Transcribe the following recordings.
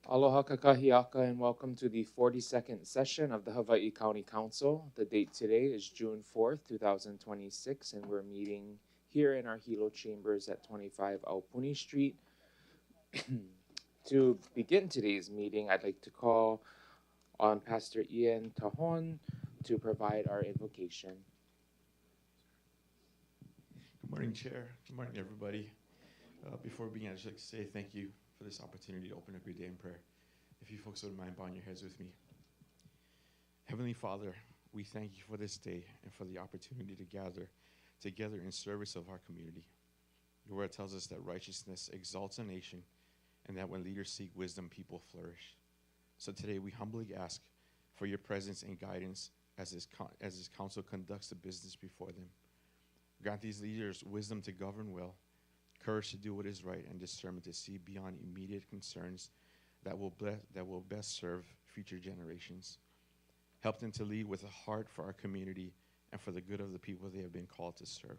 Aloha kakahiaka and welcome to the 42nd session of the Hawaii County Council. The date today is June 4th, 2026, and we're meeting here in our Hilo chambers at 25 Aupuni Street. To begin today's meeting, I'd like to call on Pastor Ian Tahon to provide our invocation. Good morning, Chair. Good morning, everybody. Before we begin, I'd just like to say thank you for this opportunity to open up your day in prayer. If you folks wouldn't mind bowing your heads with me. Heavenly Father, we thank you for this day and for the opportunity to gather together in service of our community. Your word tells us that righteousness exalts a nation and that when leaders seek wisdom, people flourish. So today we humbly ask for your presence and guidance as this council conducts the business before them. Grant these leaders wisdom to govern well, courage to do what is right, and discernment to see beyond immediate concerns that will best serve future generations. Help them to lead with a heart for our community and for the good of the people they have been called to serve.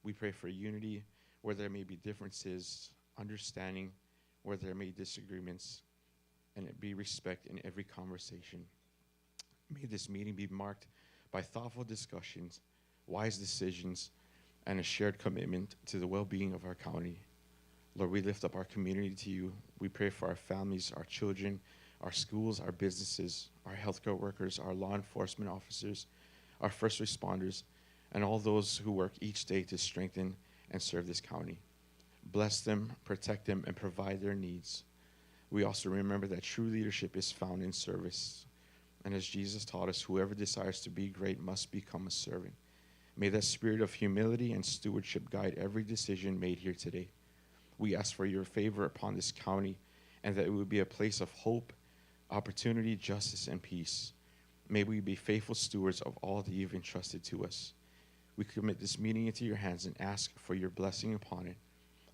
We pray for unity where there may be differences, understanding where there may be disagreements, and it be respect in every conversation. May this meeting be marked by thoughtful discussions, wise decisions, and a shared commitment to the well-being of our county. Lord, we lift up our community to you. We pray for our families, our children, our schools, our businesses, our healthcare workers, our law enforcement officers, our first responders, and all those who work each day to strengthen and serve this county. Bless them, protect them, and provide their needs. We also remember that true leadership is found in service. And as Jesus taught us, whoever desires to be great must become a servant. May that spirit of humility and stewardship guide every decision made here today. We ask for your favor upon this county and that it would be a place of hope, opportunity, justice, and peace. May we be faithful stewards of all that you've entrusted to us. We commit this meeting into your hands and ask for your blessing upon it.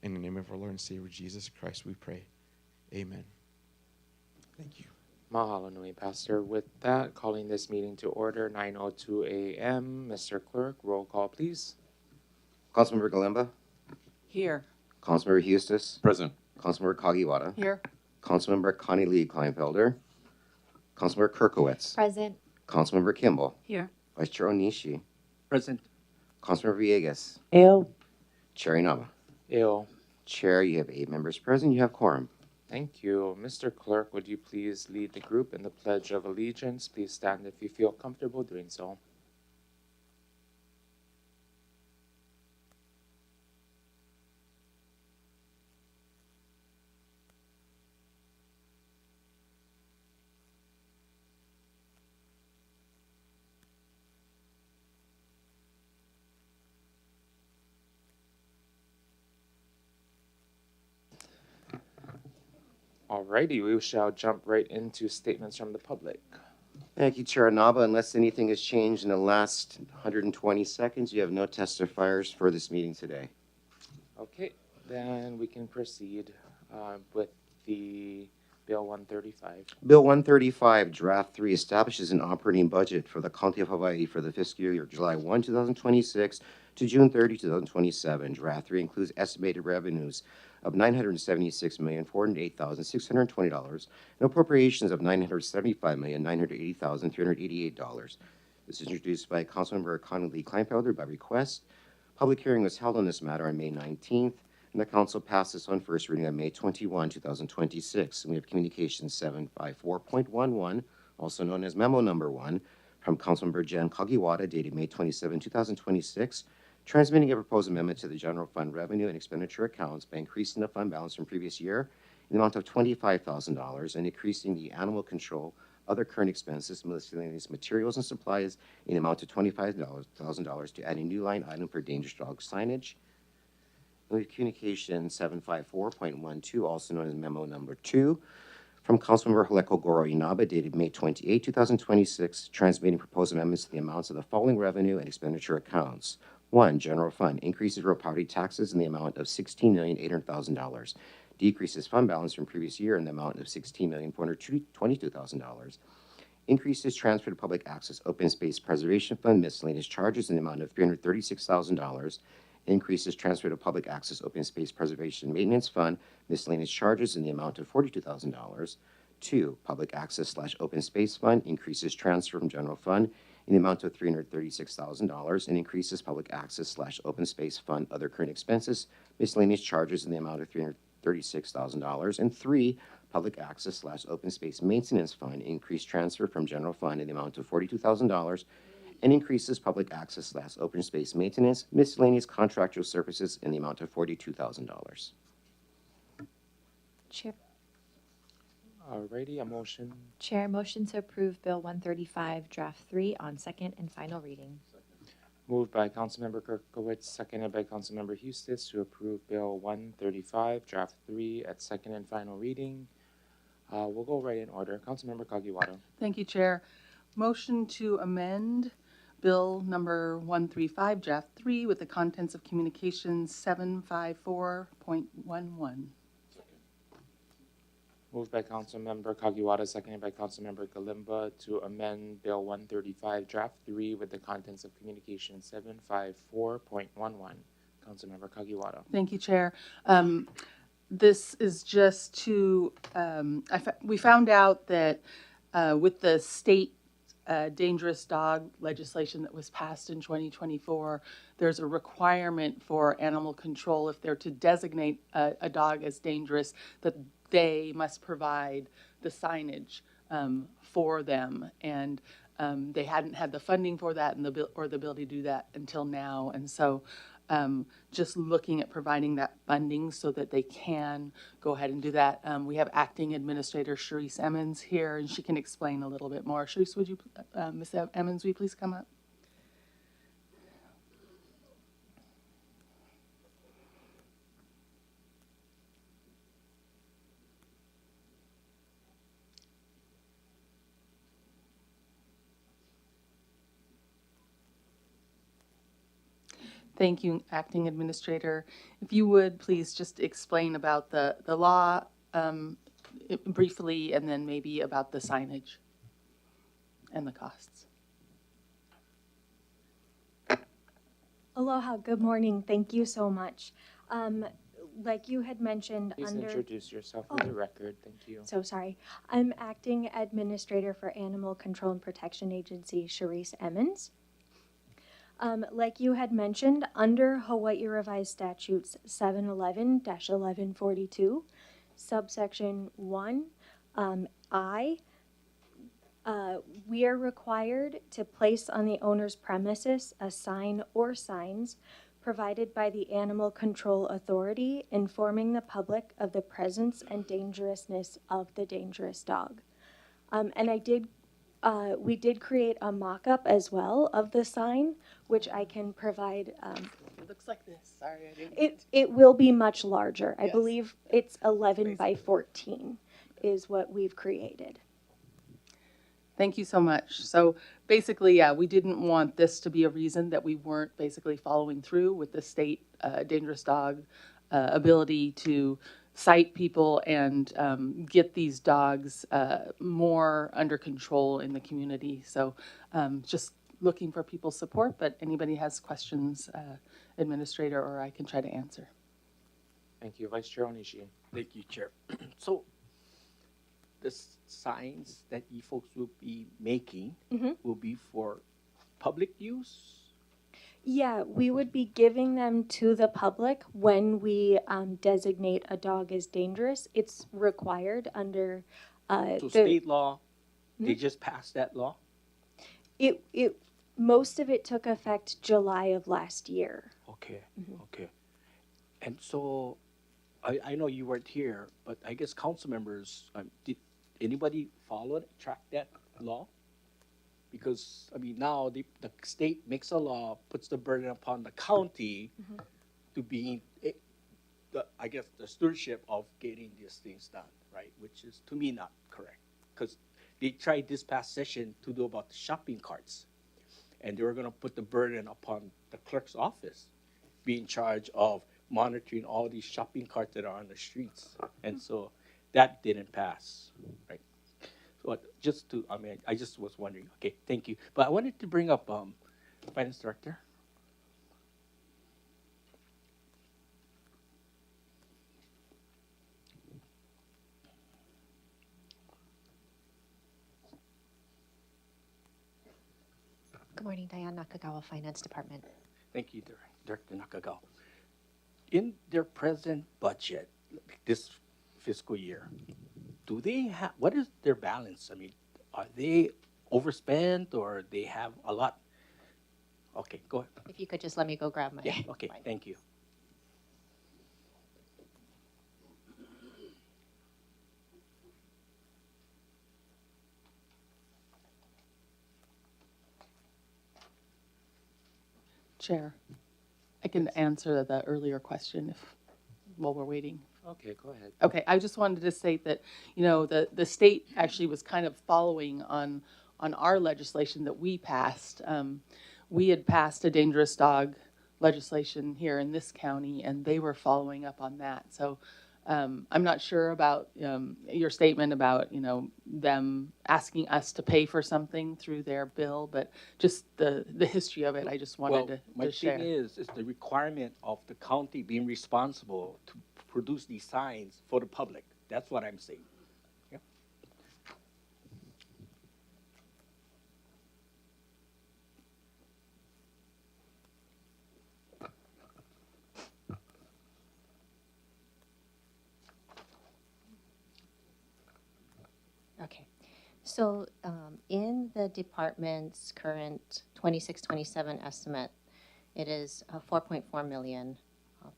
In the name of our Lord and Savior, Jesus Christ, we pray. Amen. Thank you. Mahalo nui, Pastor. With that, calling this meeting to order, 9:02 a.m. Mr. Clerk, roll call, please. Councilmember Galemba. Here. Councilmember Hustis. Present. Councilmember Kagiwara. Here. Councilmember Connie Lee Kleinfelder. Councilmember Kirkowitz. Present. Councilmember Kimball. Here. Vice Chair Onishi. Present. Councilmember Villegas. Ew. Chair Inaba. Ew. Chair, you have 8 members present. You have quorum. Thank you. Mr. Clerk, would you please lead the group in the Pledge of Allegiance? Please stand if you feel comfortable doing so. Alrighty, we shall jump right into statements from the public. Thank you, Chair Inaba. Unless anything has changed in the last 120 seconds, you have no testifiers for this meeting today. Okay, then we can proceed with the Bill 135. Bill 135, Draft 3, establishes an operating budget for the County of Hawaii for the fiscal year July 1, 2026 to June 30, 2027. Draft 3 includes estimated revenues of $976,408,620 and appropriations of $975,980,388. This is introduced by Councilmember Connie Lee Kleinfelder by request. Public hearing was held on this matter on May 19th, and the Council passed this on first reading on May 21, 2026. And we have Communication 754.11, also known as Memo Number 1, from Councilmember Jen Kagiwara, dated May 27, 2026, transmitting a proposed amendment to the general fund revenue and expenditure accounts by increasing the fund balance from previous year in the amount of $25,000 and increasing the animal control, other current expenses, miscellaneous materials and supplies in the amount of $25,000 to add a new line item for dangerous dog signage. And we have Communication 754.12, also known as Memo Number 2, from Councilmember Haleko Goro Inaba, dated May 28, 2026, transmitting proposed amendments to the amounts of the following revenue and expenditure accounts. 1. General Fund, increases real property taxes in the amount of $16,800,000. Decreases fund balance from previous year in the amount of $16,422,000. Increases transfer to public access open space preservation fund miscellaneous charges in the amount of $336,000. increases transfer to Public Access Open Space Preservation Maintenance Fund miscellaneous charges in the amount of $42,000. 2, Public Access/Open Space Fund increases transfer from General Fund in the amount of $336,000 and increases Public Access/Open Space Fund other current expenses miscellaneous charges in the amount of $336,000. And 3, Public Access/Open Space Maintenance Fund increased transfer from General Fund in the amount of $42,000 and increases Public Access/Open Space Maintenance miscellaneous contractual services in the amount of $42,000. Chair, Alrighty, a motion. Chair, motion to approve Bill 135, Draft 3 on second and final reading. Moved by Councilmember Kirkowitz, seconded by Councilmember Eustis to approve Bill 135, Draft 3 at second and final reading. We'll go right in order. Councilmember Kagiwara. Thank you, Chair. Motion to amend Bill number 135, Draft 3, with the contents of Communications 754.11. Moved by Councilmember Kagiwara, seconded by Councilmember Galimba to amend Bill 135, Draft 3 with the contents of Communication 754.11. Councilmember Kagiwara. Thank you, Chair. This is just to, we found out that with the state dangerous dog legislation that was passed in 2024, there's a requirement for animal control, if they're to designate a dog as dangerous, that they must provide the signage for them. And they hadn't had the funding for that and the ability to do that until now. And so just looking at providing that funding so that they can go ahead and do that. We have Acting Administrator Sharice Emmons here, and she can explain a little bit more. Sharice, would you, Ms. Emmons, will you please come up? Thank you, Acting Administrator. If you would, please just explain about the law briefly, and then maybe about the signage and the costs. Aloha, good morning. Thank you so much. Like you had mentioned, Please introduce yourself for the record. Thank you. So sorry. I'm Acting Administrator for Animal Control and Protection Agency, Sharice Emmons. Like you had mentioned, under Hawaiʻi Revised Statutes 711-1142, subsection 1, I, we are required to place on the owner's premises a sign or signs provided by the Animal Control Authority informing the public of the presence and dangerousness of the dangerous dog. And we did create a mock-up as well of the sign, which I can provide. It looks like this. Sorry, I didn't. It will be much larger. I Yes. believe it's 11 by 14 is what we've created. Thank you so much. So basically, yeah, we didn't want this to be a reason that we weren't basically following through with the state dangerous dog ability to cite people and get these dogs more under control in the community. So just looking for people's support, but anybody has questions, Administrator, or I can try to answer. Thank you. Vice Chair Onishi. Thank you, Chair. So the signs that you folks will be making will be for public use? Yeah, we would be giving them to the public when we designate a dog as dangerous. It's required under So state law, they just passed that law? Most of it took effect July of last year. Okay, okay. And so, I know you weren't here, but I guess council members, did anybody follow it, track that law? Because, I mean, now the state makes a law, puts the burden upon the county to be, I guess, the stewardship of getting these things done, right? Which is, to me, not correct. Because they tried this past session to do about the shopping carts. And they were going to put the burden upon the clerk's office, be in charge of monitoring all these shopping carts that are on the streets. And so that didn't pass, right? So just to, I just was wondering. Okay, thank you. But I wanted to bring up Finance Director. Good morning, Diane Nakagawa, Finance Department. Thank you, Director Nakagawa. In their present budget, this fiscal year, do they have, what is their balance? I mean, are they overspent or they have a lot? Okay, go ahead. If you could just let me go grab my. Yeah, okay, mine. thank you. Chair, I can answer the earlier question while we're waiting. Okay, go ahead. Okay, I just wanted to state that, the state actually was kind of following on our legislation that we passed. We had passed a dangerous dog legislation here in this county, and they were following up on that. So I'm not sure about your statement about, them asking us to pay for something through their bill, but just the history of it, I just wanted My to share. thing is the requirement of the county being responsible to produce these signs for the public. That's what I'm saying. Yeah. Okay. So in the department's current 26-27 estimate, it is 4.4 million.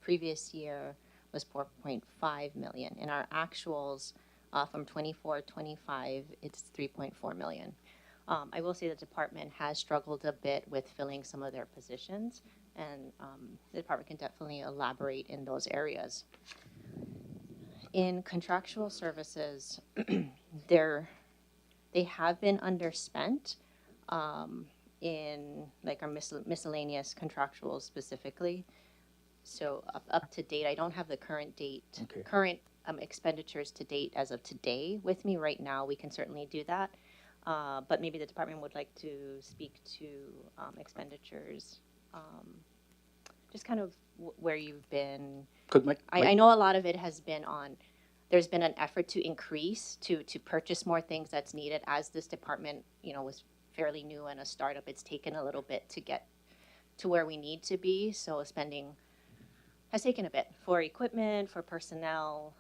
Previous year was 4.5 million. In our actuals from 24-25, it's 3.4 million. I will say the department has struggled a bit with filling some of their positions, and the department can definitely elaborate in those areas. In contractual services, they have been underspent in like our miscellaneous contractuals specifically. So up to date, I don't have the current date, Okay. current expenditures to date as of today with me right now. We can certainly do that. But maybe the department would like to speak to expenditures, just kind of where you've been. I know a lot of it has been on, there's been an effort to increase, to purchase more things that's needed. As this department, was fairly new and a startup, it's taken a little bit to get to where we need to be. So spending has taken a bit for equipment, for personnel,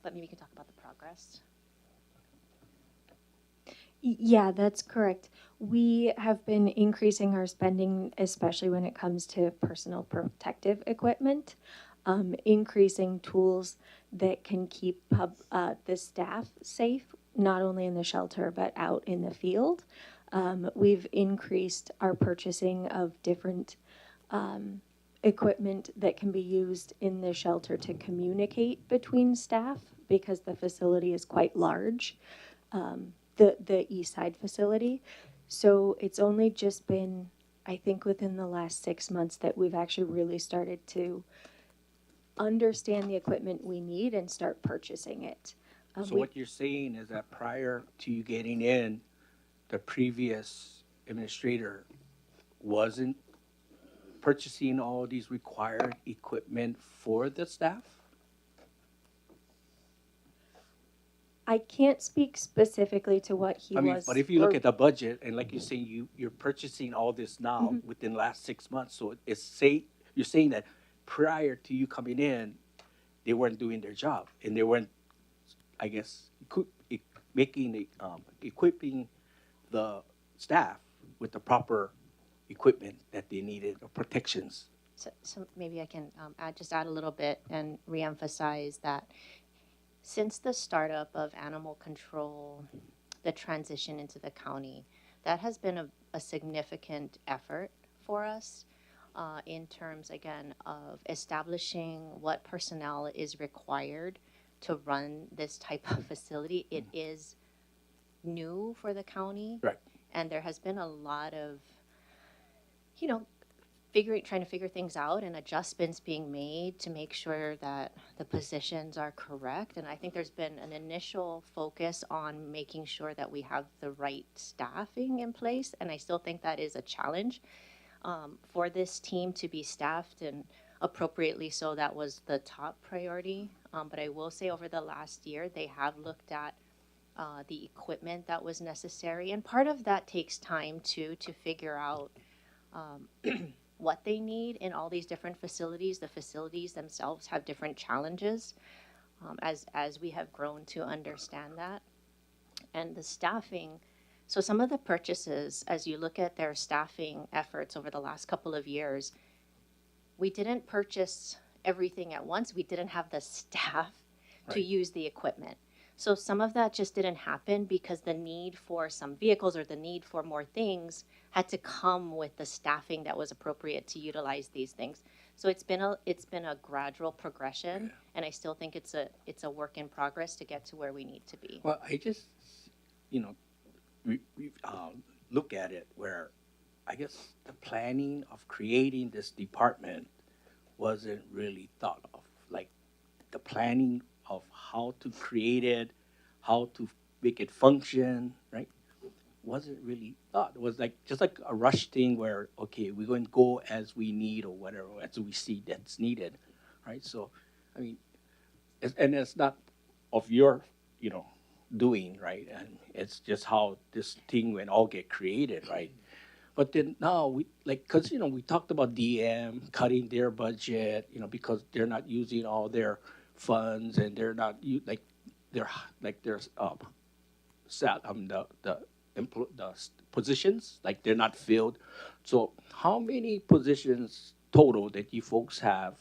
but maybe you can talk about the progress. Yeah, that's correct. We have been increasing our spending, especially when it comes to personal protective equipment, increasing tools that can keep the staff safe, not only in the shelter, but out in the field. We've increased our purchasing of different equipment that can be used in the shelter to communicate between staff, because the facility is quite large. The East Side facility. So it's only just been, I think, within the last 6 months that we've actually really started to understand the equipment we need and start purchasing it. So what you're saying is that prior to you getting in, the previous administrator wasn't purchasing all these required equipment for the staff? I can't speak specifically to what he was. But if you look at the budget, and like you're saying, you're purchasing all this now within the last 6 months. So you're saying that prior to you coming in, they weren't doing their job, and they weren't, I guess, equipping the staff with the proper equipment that they needed, or protections. So maybe I can add a little bit and reemphasize that since the startup of animal control, the transition into the county, that has been a significant effort for us in terms, again, of establishing what personnel is required to run this type of facility. It is new for the county. Right. And there has been a lot of, trying to figure things out and adjustments being made to make sure that the positions are correct. And I think there's been an initial focus on making sure that we have the right staffing in place. And I still think that is a challenge for this team to be staffed, and appropriately so. That was the top priority. But I will say over the last year, they have looked at the equipment that was necessary. And part of that takes time too, to figure out what they need in all these different facilities. The facilities themselves have different challenges as we have grown to understand that. And the staffing, so some of the purchases, as you look at their staffing efforts over the last couple of years, we didn't purchase everything at once. We didn't have the staff to use the equipment. So some of that just didn't happen because the need for some vehicles or the need for more things had to come with the staffing that was appropriate to utilize these things. So it's been a gradual progression, and I still think it's a work in progress to get to where we need to be. Well, I just, you know, we look at it where I guess the planning of creating this department wasn't really thought of. Like the planning of how to create it, how to make it function, right? Wasn't really thought. It was like just like a rush thing where, okay, we're going to go as we need or whatever, as we see that's needed, right? So, I mean, and it's not of your, you know, doing, right? And it's just how this thing will all get created, right? But then now we because you know we talked about DM cutting their budget, you know, because they're not using all their funds and they're not there's the positions like they're not filled. So how many positions total that you folks have,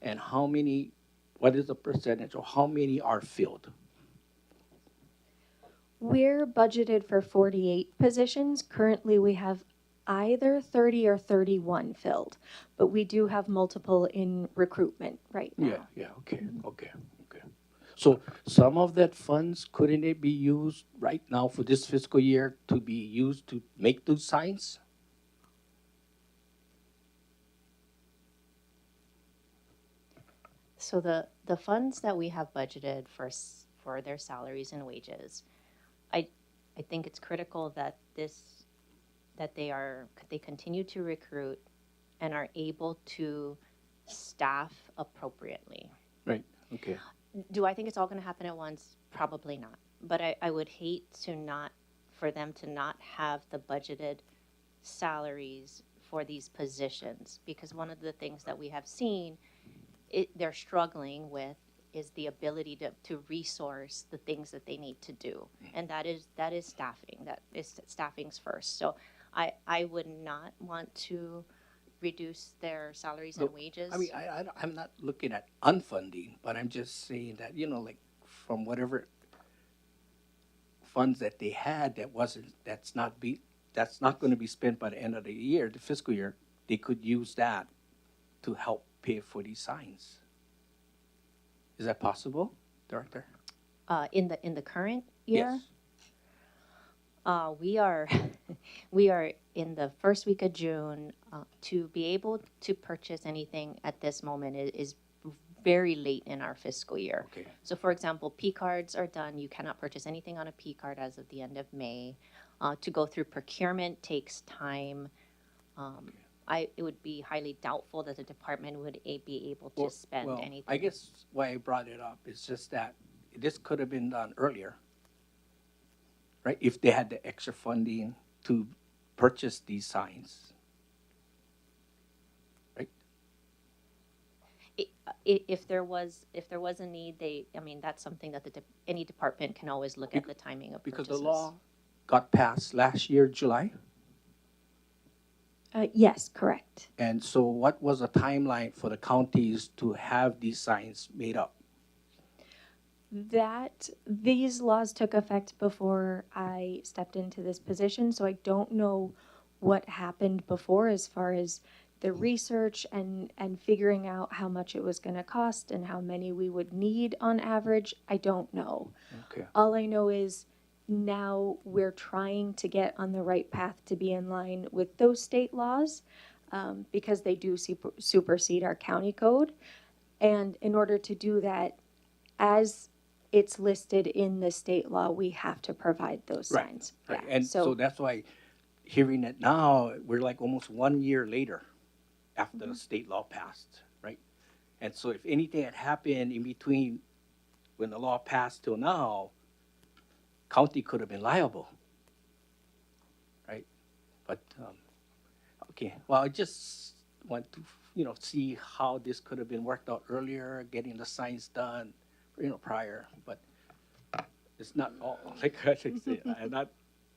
and how many? What is the percentage, or how many are filled? We're budgeted for 48 positions. Currently, we have either 30 or 31 filled, but we do have multiple in recruitment right now. Yeah, okay. So some of that funds, couldn't it be used right now for this fiscal year to be used to make those signs? So the funds that we have budgeted for their salaries and wages, I think it's critical that they continue to recruit and are able to staff appropriately. Right, okay. Do I think it's all going to happen at once? Probably not. But I would hate for them to not have the budgeted salaries for these positions, because one of the things that we have seen they're struggling with is the ability to resource the things that they need to do. And that is staffing. That is staffing's first. So I would not want to reduce their salaries and wages. I mean, I'm not looking at unfunding, but I'm just saying that, you know, like from whatever funds that they had that's not going to be spent by the end of the year, the fiscal year, they could use that to help pay for these signs. Is that possible, Director? In the current year? Yes. We are in the first week of June. To be able to purchase anything at this moment is very late in our fiscal year. Okay. So, for example, P cards are done. You cannot purchase anything on a P card as of the end of May. To go through procurement takes time. It would be highly doubtful that the department would be able to spend anything. I guess why I brought it up is just that this could have been done earlier, right? If they had the extra funding to purchase these signs, right? If there was a need, that's something that any department can always look at the timing of purchases. Because the law got passed last year, July. Yes, correct. And so what was the timeline for the counties to have these signs made up? These laws took effect before I stepped into this position, so I don't know what happened before as far as the research and figuring out how much it was going to cost and how many we would need on average. I don't know. Okay. All I know is now we're trying to get on the right path to be in line with those state laws because they do supersede our county code. And in order to do that, as it's listed in the state law, we have to provide those signs. Right. Yeah. And so that's why hearing it now, we're like almost 1 year later after the state law passed, right? And so if anything had happened in between when the law passed till now, county could have been liable, right? But, okay, well, I just want to, see how this could have been worked out earlier, getting the signs done, prior, but it's not all, like I say, I'm not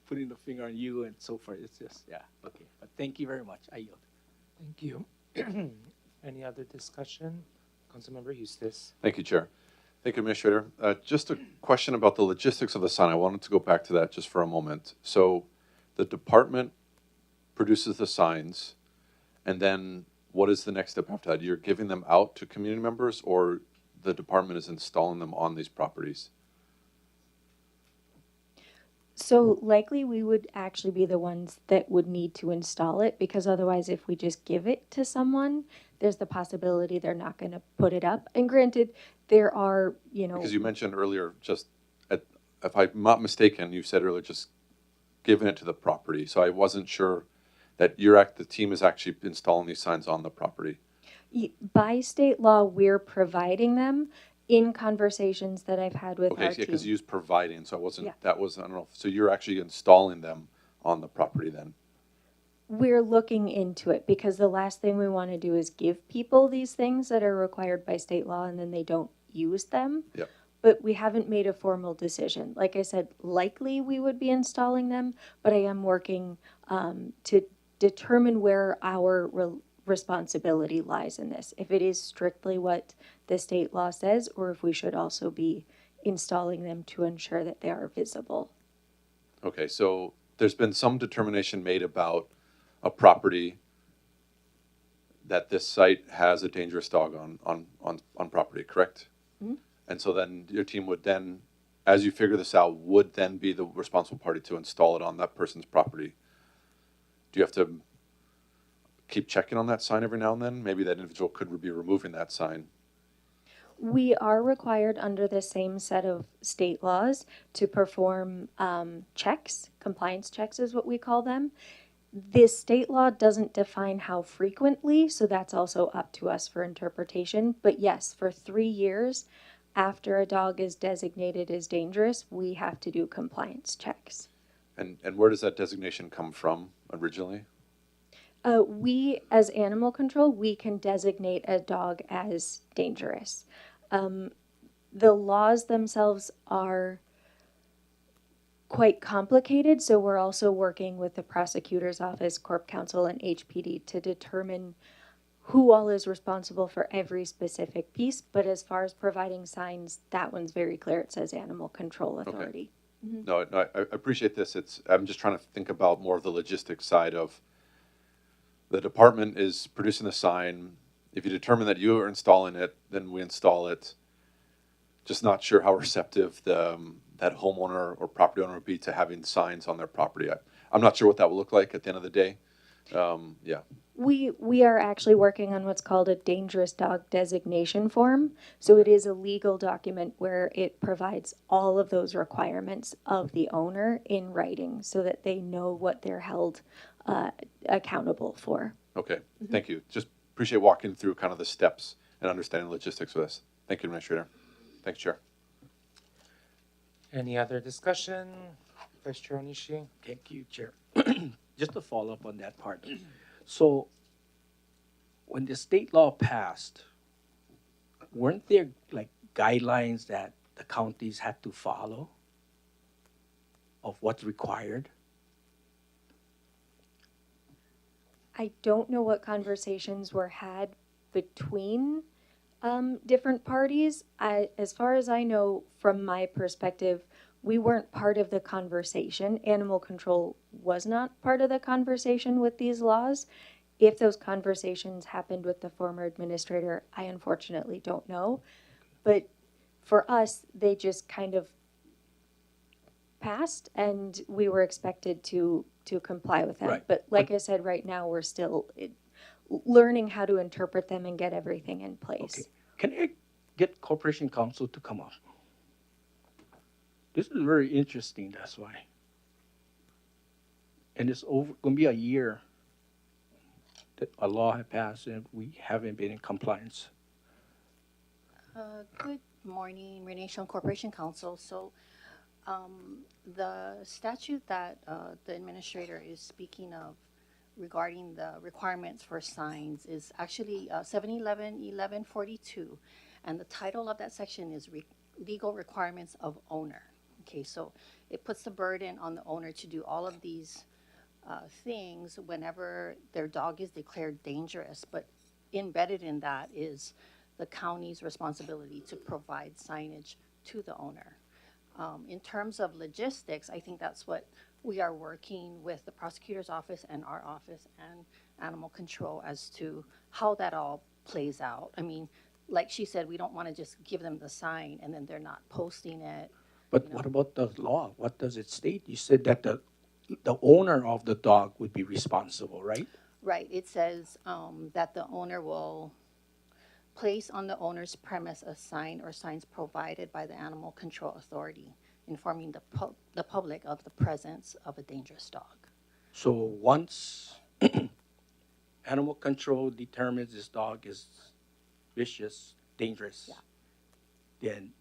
putting the finger on you and so forth, it's just, yeah, okay. But thank you very much, I yield. Thank you. Any other discussion? Councilmember Eustace. Thank you, Chair. Thank you, Administrator. Just a question about the logistics of the sign. I wanted to go back to that just for a moment. So the department produces the signs, and then what is the next step after that? You're giving them out to community members, or the department is installing them on these properties? So likely we would actually be the ones that would need to install it, because otherwise if we just give it to someone, there's the possibility they're not going to put it up. And granted, there are, Because you mentioned earlier, if I'm not mistaken, you said earlier just giving it to the property. So I wasn't sure that the team is actually installing these signs on the property. By state law, we're providing them. In conversations that I've had with our Okay, team. because you used providing, so I wasn't, Yeah. I don't know. So you're actually installing them on the property then? We're looking into it, because the last thing we want to do is give people these things that are required by state law and then they don't use them. Yep. But we haven't made a formal decision. Like I said, likely we would be installing them, but I am working to determine where our responsibility lies in this. If it is strictly what the state law says, or if we should also be installing them to ensure that they are visible. Okay, so there's been some determination made about a property that this site has a dangerous dog on property, correct? Mm-hmm. And so then your team would then, as you figure this out, would then be the responsible party to install it on that person's property. Do you have to keep checking on that sign every now and then? Maybe that individual could be removing that sign. We are required under the same set of state laws to perform checks. Compliance checks is what we call them. This state law doesn't define how frequently, so that's also up to us for interpretation. But yes, for 3 years after a dog is designated as dangerous, we have to do compliance checks. And where does that designation come from originally? We, as animal control, we can designate a dog as dangerous. The laws themselves are quite complicated, so we're also working with the prosecutor's office, Corp Counsel, and HPD to determine who all is responsible for every specific piece. But as far as providing signs, that one's very clear. It says Animal Control Authority. Okay. Mm-hmm. No, I appreciate this. I'm just trying to think about more of the logistics side of the department is producing the sign. If you determine that you are installing it, then we install it. Just not sure how receptive that homeowner or property owner would be to having signs on their property. I'm not sure what that will look like at the end of the day. Yeah. We are actually working on what's called a dangerous dog designation form. So it is a legal document where it provides all of those requirements of the owner in writing so that they know what they're held accountable for. Okay, mm-hmm. Thank you. Just appreciate walking through kind of the steps and understanding logistics with this. Thank you, Administrator. Thanks, Chair. Any other discussion? Vice Chair Onishi? Thank you, Chair. Just to follow up on that part. So when the state law passed, weren't there like guidelines that the counties had to follow of what's required? I don't know what conversations were had between different parties. As far as I know, from my perspective, we weren't part of the conversation. Animal control was not part of the conversation with these laws. If those conversations happened with the former administrator, I unfortunately don't know. But for us, they just kind of passed and we were expected to comply with them. Right. But like I said, right now we're still learning how to interpret them and get everything in place. Okay. Can I get Corporation Counsel to come up? This is very interesting, that's why. And it's going to be a year that a law had passed and we haven't been in compliance. Good morning, Renee Sean, Corporation Counsel. So The statute that the administrator is speaking of regarding the requirements for signs is actually 711-1142, and the title of that section is Legal Requirements of Owner. Okay, so it puts the burden on the owner to do all of these things whenever their dog is declared dangerous, but embedded in that is the county's responsibility to provide signage to the owner. In terms of logistics, I think that's what we are working with the prosecutor's office and our office and animal control as to how that all plays out. I mean, like she said, we don't want to just give them the sign and then they're not posting it. But You know. what about the law? What does it state? You said that the owner of the dog would be responsible, right? Right, it says that the owner will place on the owner's premise a sign or signs provided by the Animal Control Authority, informing the public of the presence of a dangerous dog. So once animal control determines this dog is vicious, dangerous, then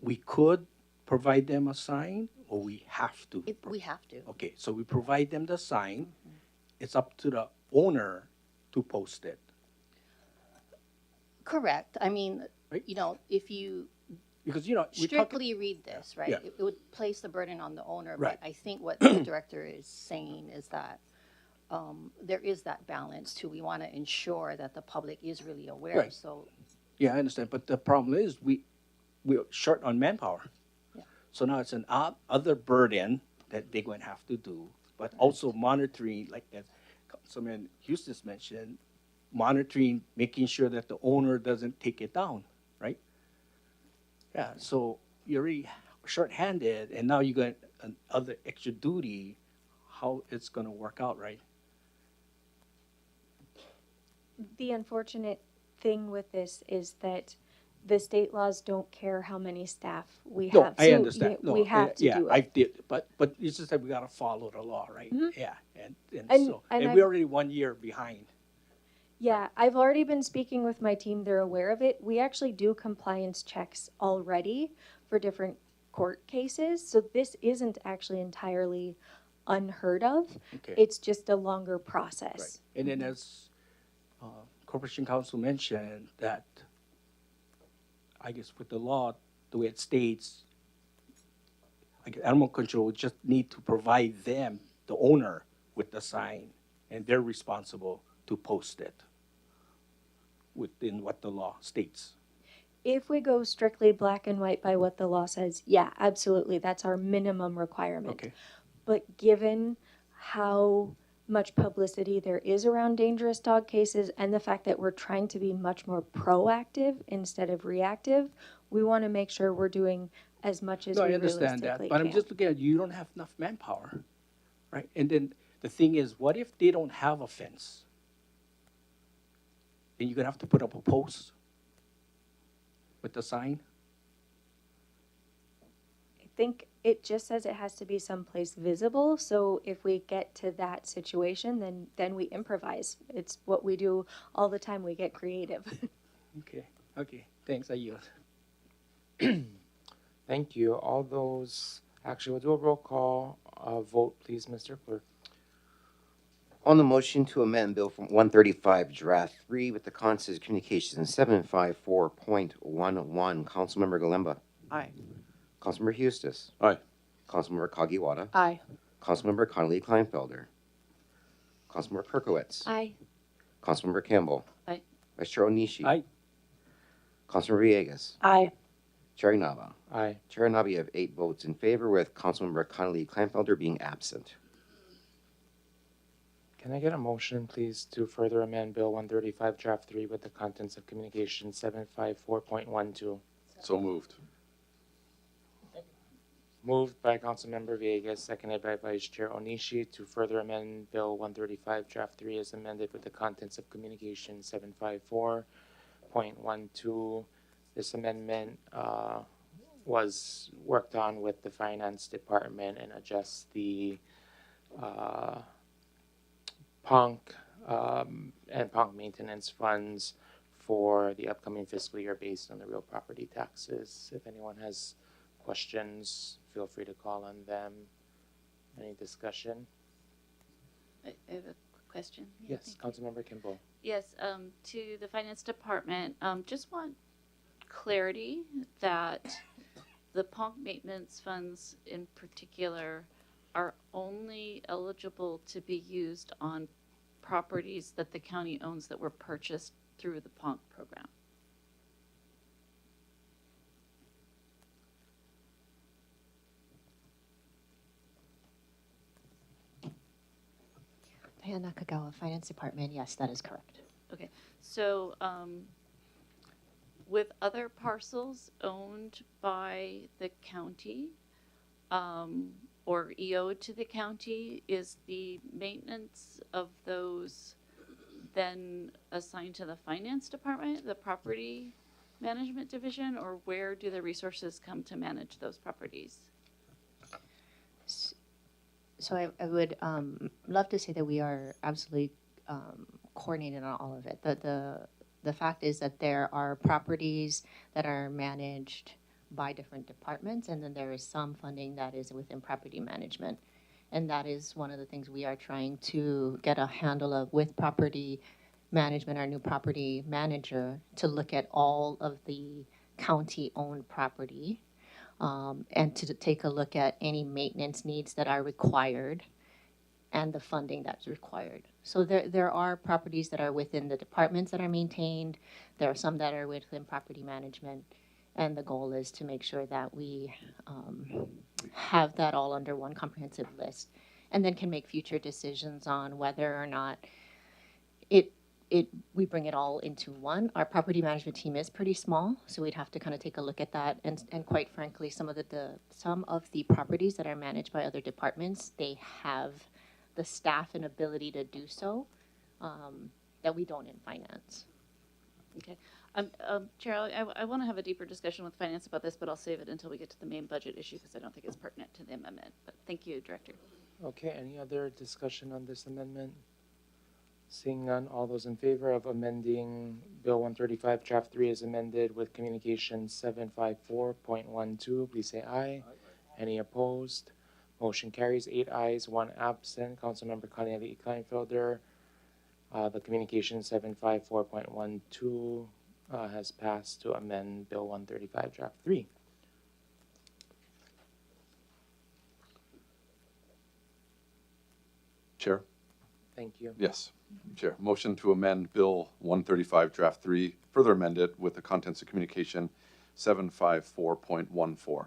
we could provide them a sign, or we have to? We have to. Okay, so we provide them the sign. Mm-hmm. It's up to the owner to post it. Correct. I mean, right? You know, if you because you know strictly read this, right, yeah. it would place the burden on the owner. Right. But I think what the director is saying is that there is that balance too. We want to ensure that the public is really aware. Right. So. Yeah, I understand. But the problem is we're short on manpower. Yeah. So now it's an other burden that they're going to have to do, but also monitoring, like as Councilman Houston mentioned, monitoring, making sure that the owner doesn't take it down, right? Yeah, so you're already short-handed, and now you got another extra duty. How it's going to work out, right? The unfortunate thing with this is that the state laws don't care how many staff we have. No, I understand. Yeah, we have to do it. I did, but it's just that we got to follow the law, right? Mm-hmm. Yeah, and And we're already 1 year behind. Yeah, I've already been speaking with my team. They're aware of it. We actually do compliance checks already for different court cases. So this isn't actually entirely unheard of. Okay. It's just a longer process. Right. And then as Corporation Counsel mentioned that, I guess with the law, the way it states, I guess animal control just need to provide them, the owner, with the sign, and they're responsible to post it within what the law states. If we go strictly black and white by what the law says, yeah, absolutely, that's our minimum requirement. Okay. But given how much publicity there is around dangerous dog cases and the fact that we're trying to be much more proactive instead of reactive, we want to make sure we're doing as much as we I understand realistically that, but can. I'm just looking at you don't have enough manpower, right? And then the thing is, what if they don't have a fence? Then you're gonna have to put up a post with the sign? I think it just says it has to be someplace visible. So if we get to that situation, then we improvise. It's what we do all the time. We get creative. Okay, thanks, I yield. Thank you. All those, actually, we'll do a roll call vote, please, Mr. Clerk. On the motion to amend Bill 135, Draft 3 with the contents of Communications 754.11, Councilmember Galemba. Aye. Councilmember Eustis. Aye. Councilmember Kagiwara. Aye. Councilmember Connolly Kleinfelder. Councilmember Kirkowitz. Aye. Councilmember Campbell. Aye. Vice Chair Onishi. Aye. Councilmember Villegas. Aye. Chair Nava. Aye. Chair Nava, you have 8 votes in favor, with Councilmember Connolly Kleinfelder being absent. Can I get a motion, please, to further amend Bill 135, Draft 3 with the contents of Communication 754.12? So moved. Moved by Councilmember Villegas, seconded by Vice Chair Onishi to further amend Bill 135, Draft 3 as amended with the contents of Communication 754.12. This amendment was worked on with the Finance Department and adjusts the PONC and PONC maintenance funds for the upcoming fiscal year based on the real property taxes. If anyone has questions, feel free to call on them. Any discussion? I have a question. Yeah, Yes, thank you. Councilmember Kimball. Yes, to the finance department, just want clarity that the PONC maintenance funds in particular are only eligible to be used on properties that the county owns that were purchased through the PONC program. Diana Nakagawa, Finance Department. Yes, that is correct. Okay, so with other parcels owned by the county or EO'd to the county, is the maintenance of those then assigned to the finance department, the property management division, or where do the resources come to manage those properties? So I would love to say that we are absolutely coordinated on all of it. The fact is that there are properties that are managed by different departments, and then there is some funding that is within property management. And that is one of the things we are trying to get a handle of with property management, our new property manager, to look at all of the county-owned property and to take a look at any maintenance needs that are required and the funding that's required. So there are properties that are within the departments that are maintained. There are some that are within property management. And the goal is to make sure that we have that all under one comprehensive list and then can make future decisions on whether or not we bring it all into one. Our property management team is pretty small, so we'd have to kind of take a look at that. And quite frankly, some of the properties that are managed by other departments, they have the staff and ability to do so that we don't in finance. Okay. Chair, I want to have a deeper discussion with finance about this, but I'll save it until we get to the main budget issue because I don't think it's pertinent to the amendment. But thank you, Director. Okay, any other discussion on this amendment? Seeing none, all those in favor of amending Bill 135, Draft 3 as amended with Communication 754.12, please say aye. Any opposed? Motion carries 8 ayes, 1 absent. Councilmember Cornelia Kleinfelder. The Communication 754.12 has passed to amend Bill 135, Draft 3. Chair? Thank you. Yes, Chair. Motion to amend Bill 135, Draft 3, further amended with the contents of Communication 754.14.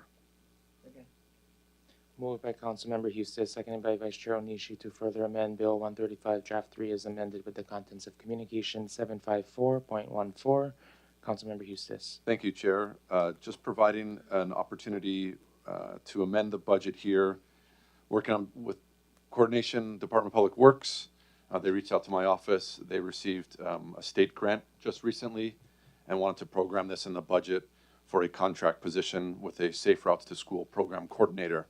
Moved by Councilmember Husted, seconded by Vice Chair Onishi to further amend Bill 135, Draft 3 as amended with the contents of Communication 754.14. Councilmember Husted. Thank you, Chair. Just providing an opportunity to amend the budget here, working on with coordination, Department of Public Works. They reached out to my office. They received a state grant just recently and wanted to program this in the budget for a contract position with a Safe Routes to School program coordinator.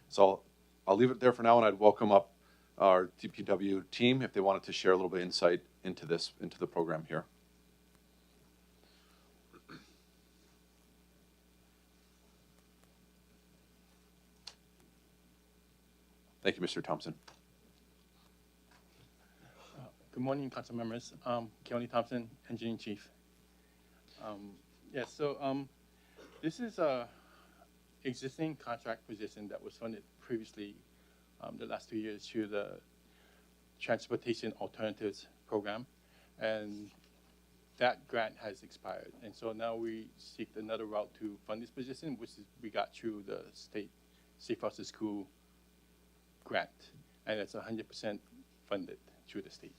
So I'll leave it there for now, and I'd welcome up our DPW team if they wanted to share a little bit of insight into the program here. Thank you, Mr. Thompson. Good morning, council members. Keone Thompson, Engineering Chief. This is a existing contract position that was funded previously the last 2 years through the Transportation Alternatives Program, and that grant has expired. And so now we seek another route to fund this position, which is we got through the state Safe Routes to School grant, and it's 100% funded through the state.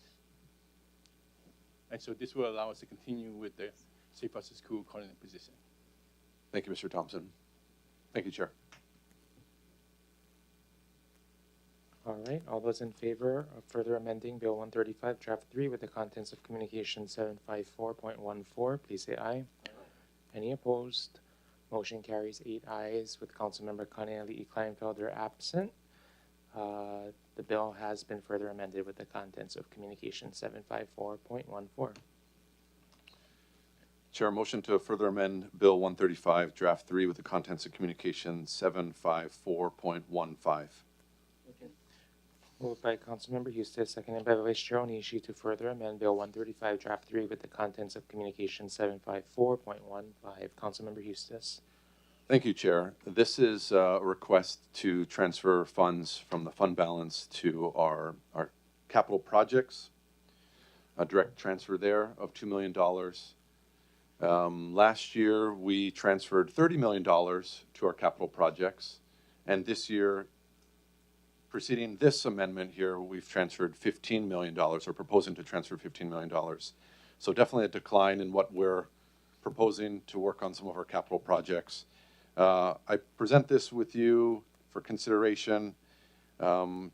And so this will allow us to continue with the Safe Routes to School coordinator position. Thank you, Mr. Thompson. Thank you, Chair. All right, all those in favor of further amending Bill 135, Draft 3 with the contents of Communication 754.14, please say aye. Any opposed? Motion carries 8 ayes with Councilmember Cornelia Kleinfelder absent. The bill has been further amended with the contents of Communication 754.14. Chair, motion to further amend Bill 135, Draft 3 with the contents of Communication 754.15. Moved by Councilmember Eustace, seconded by Vice Chair Onishi to further amend Bill 135, Draft 3 with the contents of Communication 754.15. Councilmember Eustace. Thank you, Chair. This is a request to transfer funds from the fund balance to our capital projects. A direct transfer there of $2 million. Last year, we transferred $30 million to our capital projects, and this year, preceding this amendment here, we've transferred $15 million, or proposing to transfer $15 million. So definitely a decline in what we're proposing to work on some of our capital projects. I present this with you for consideration,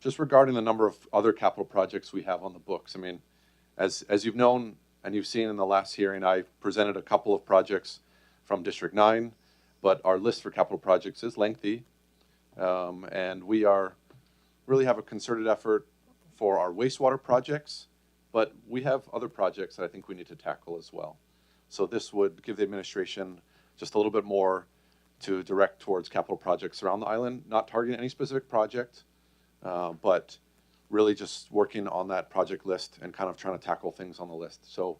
just regarding the number of other capital projects we have on the books. I mean, as you've known and you've seen in the last hearing, I presented a couple of projects from District 9, but our list for capital projects is lengthy, and we really have a concerted effort for our wastewater projects, but we have other projects that I think we need to tackle as well. So this would give the administration just a little bit more to direct towards capital projects around the island, not targeting any specific project, but really just working on that project list and kind of trying to tackle things on the list. So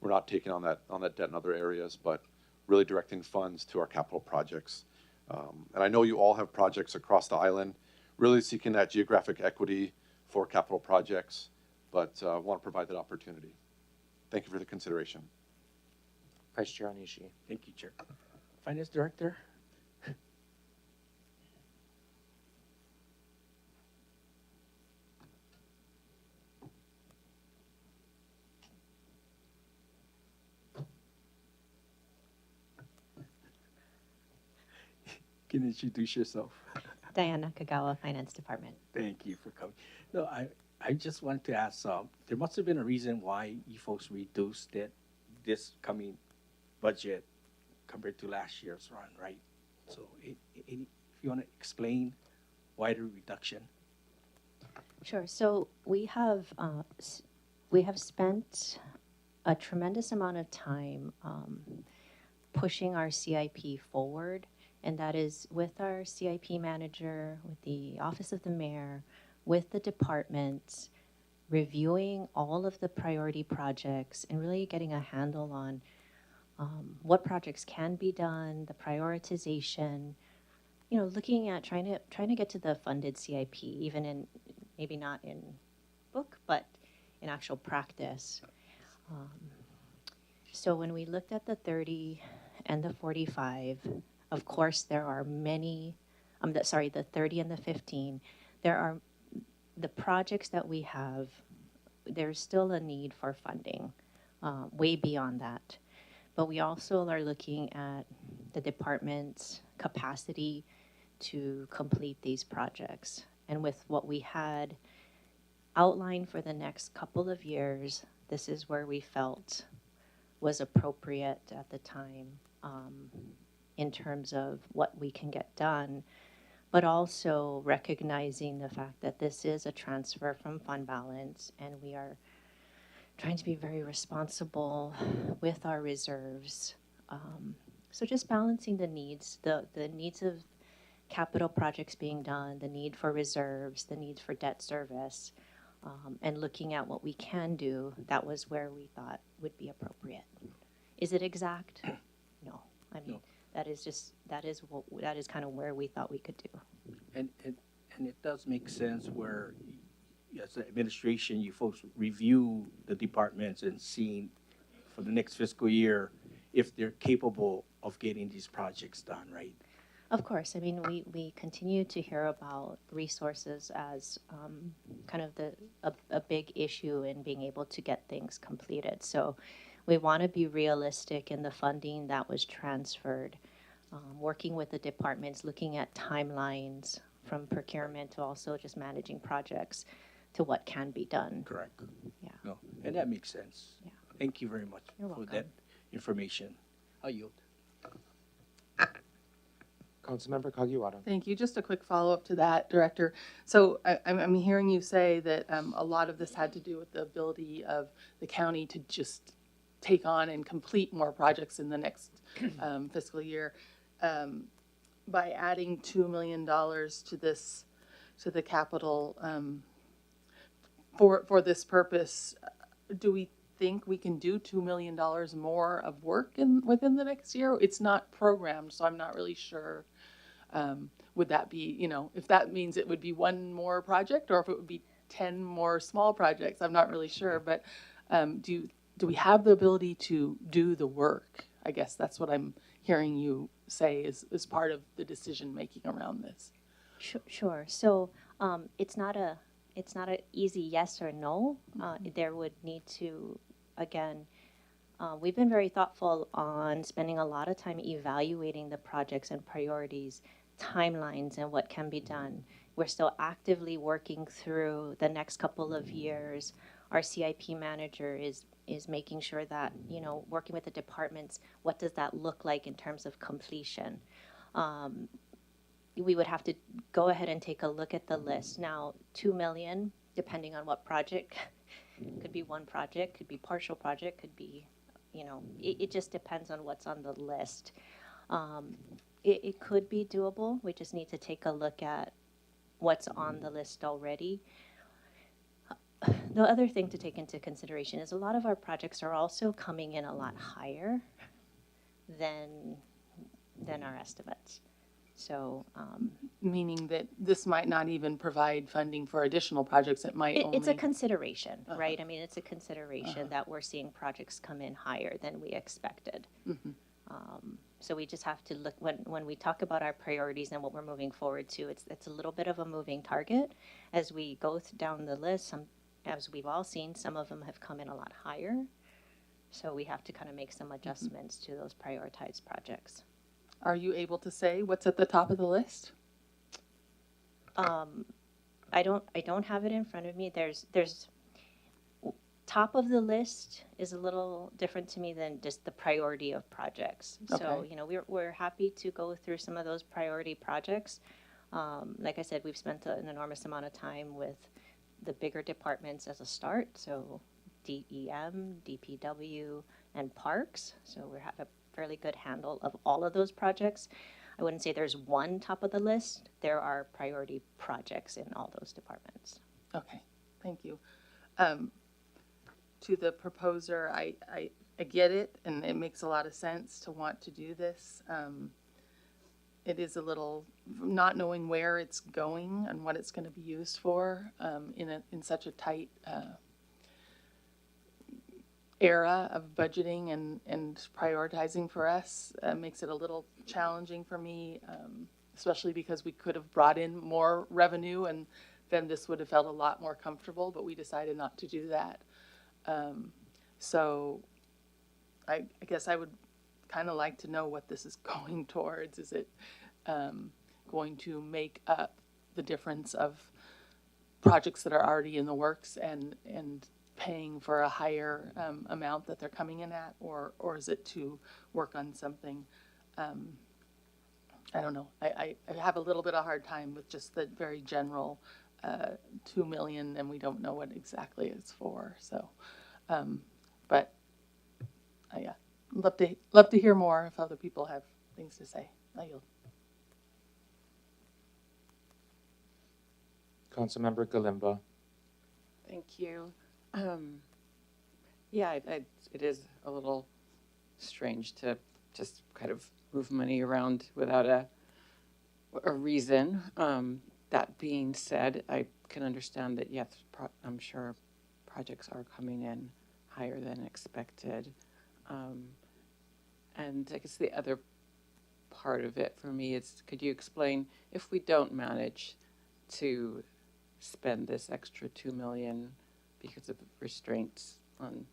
we're not taking on that debt in other areas, but really directing funds to our capital projects. And I know you all have projects across the island, really seeking that geographic equity for capital projects, but want to provide that opportunity. Thank you for the consideration. Vice Chair Onishi. Thank you, Chair. Finance Director? Can you introduce yourself? Diana Kagawa, Finance Department. Thank you for coming. No, I just wanted to ask, there must have been a reason why you folks reduced this coming budget compared to last year's run, right? So if you want to explain why the reduction? Sure. So we have spent a tremendous amount of time pushing our CIP forward, and that is with our CIP manager, with the Office of the Mayor, with the departments, reviewing all of the priority projects and really getting a handle on what projects can be done, the prioritization, you know, looking at trying to get to the funded CIP, even in, maybe not in book, but in actual practice. So when we looked at the 30 and the 45, of course, there are many, the 30 and the 15, there are the projects that we have, there's still a need for funding, way beyond that. But we also are looking at the department's capacity to complete these projects. And with what we had outlined for the next couple of years, this is where we felt was appropriate at the time, in terms of what we can get done, but also recognizing the fact that this is a transfer from fund balance, and we are trying to be very responsible with our reserves. So just balancing the needs, the needs of capital projects being done, the need for reserves, the need for debt service, and looking at what we can do, that was where we thought would be appropriate. Is it exact? No. I mean, no. That is kind of where we thought we could do. And it does make sense where, as the administration, you folks review the departments and seeing for the next fiscal year if they're capable of getting these projects done, right? Of course. I mean, we continue to hear about resources as kind of a big issue in being able to get things completed. So we want to be realistic in the funding that was transferred, working with the departments, looking at timelines from procurement to also just managing projects to what can be done. Correct. Yeah. No, and that makes sense. Yeah. Thank you very much You're for welcome. that information. I'll yield. Councilmember Kagiwara. Thank you. Just a quick follow-up to that, Director. So I'm hearing you say that a lot of this had to do with the ability of the county to just take on and complete more projects in the next fiscal year. By adding $2 million to this, to the capital for this purpose, do we think we can do $2 million more of work within the next year? It's not programmed, so I'm not really sure. Would that be, if that means it would be one more project, or if it would be 10 more small projects? I'm not really sure, but do we have the ability to do the work? I guess that's what I'm hearing you say is part of the decision making around this. Sure. So it's not a easy yes or no. There would need to, again, we've been very thoughtful on spending a lot of time evaluating the projects and priorities, timelines, and what can be done. We're still actively working through the next couple of years. Our CIP manager is making sure that, working with the departments, what does that look like in terms of completion? We would have to go ahead and take a look at the list. Now, 2 million, depending on what project, could be one project, could be partial project, could be, it just depends on what's on the list. It could be doable. We just need to take a look at what's on the list already. The other thing to take into consideration is a lot of our projects are also coming in a lot higher than our estimates. So, meaning that this might not even provide funding for additional projects. It might only... It's a consideration, right? I mean, it's a consideration that we're seeing projects come in higher than we expected. Mm-hmm. So we just have to look, when we talk about our priorities and what we're moving forward to, it's a little bit of a moving target. As we go down the list, as we've all seen, some of them have come in a lot higher. So we have to kind of make some adjustments to those prioritized projects. Are you able to say what's at the top of the list? I don't have it in front of me. There's top of the list is a little different to me than just the priority of projects. Okay. So, we're happy to go through some of those priority projects. Like I said, we've spent an enormous amount of time with the bigger departments as a start. So DEM, DPW, and Parks. So we have a fairly good handle of all of those projects. I wouldn't say there's one top of the list. There are priority projects in all those departments. Okay, thank you. To the proposer, I get it, and it makes a lot of sense to want to do this. It is a little, not knowing where it's going and what it's going to be used for in such a tight era of budgeting and prioritizing for us makes it a little challenging for me, especially because we could have brought in more revenue and then this would have felt a lot more comfortable, but we decided not to do that. So I guess I would kind of like to know what this is going towards. Is it going to make up the difference of projects that are already in the works and paying for a higher amount that they're coming in at, or is it to work on something? I don't know. I have a little bit of a hard time with just the very general 2 million, and we don't know what exactly it's for. So, but yeah, love to hear more if other people have things to say. I yield. Councilmember Galimba. Thank you. Yeah, it is a little strange to just kind of move money around without a reason. That being said, I can understand that, yes, I'm sure projects are coming in higher than expected. And I guess the other part of it for me is, could you explain, if we don't manage to spend this extra $2 million because of restraints on,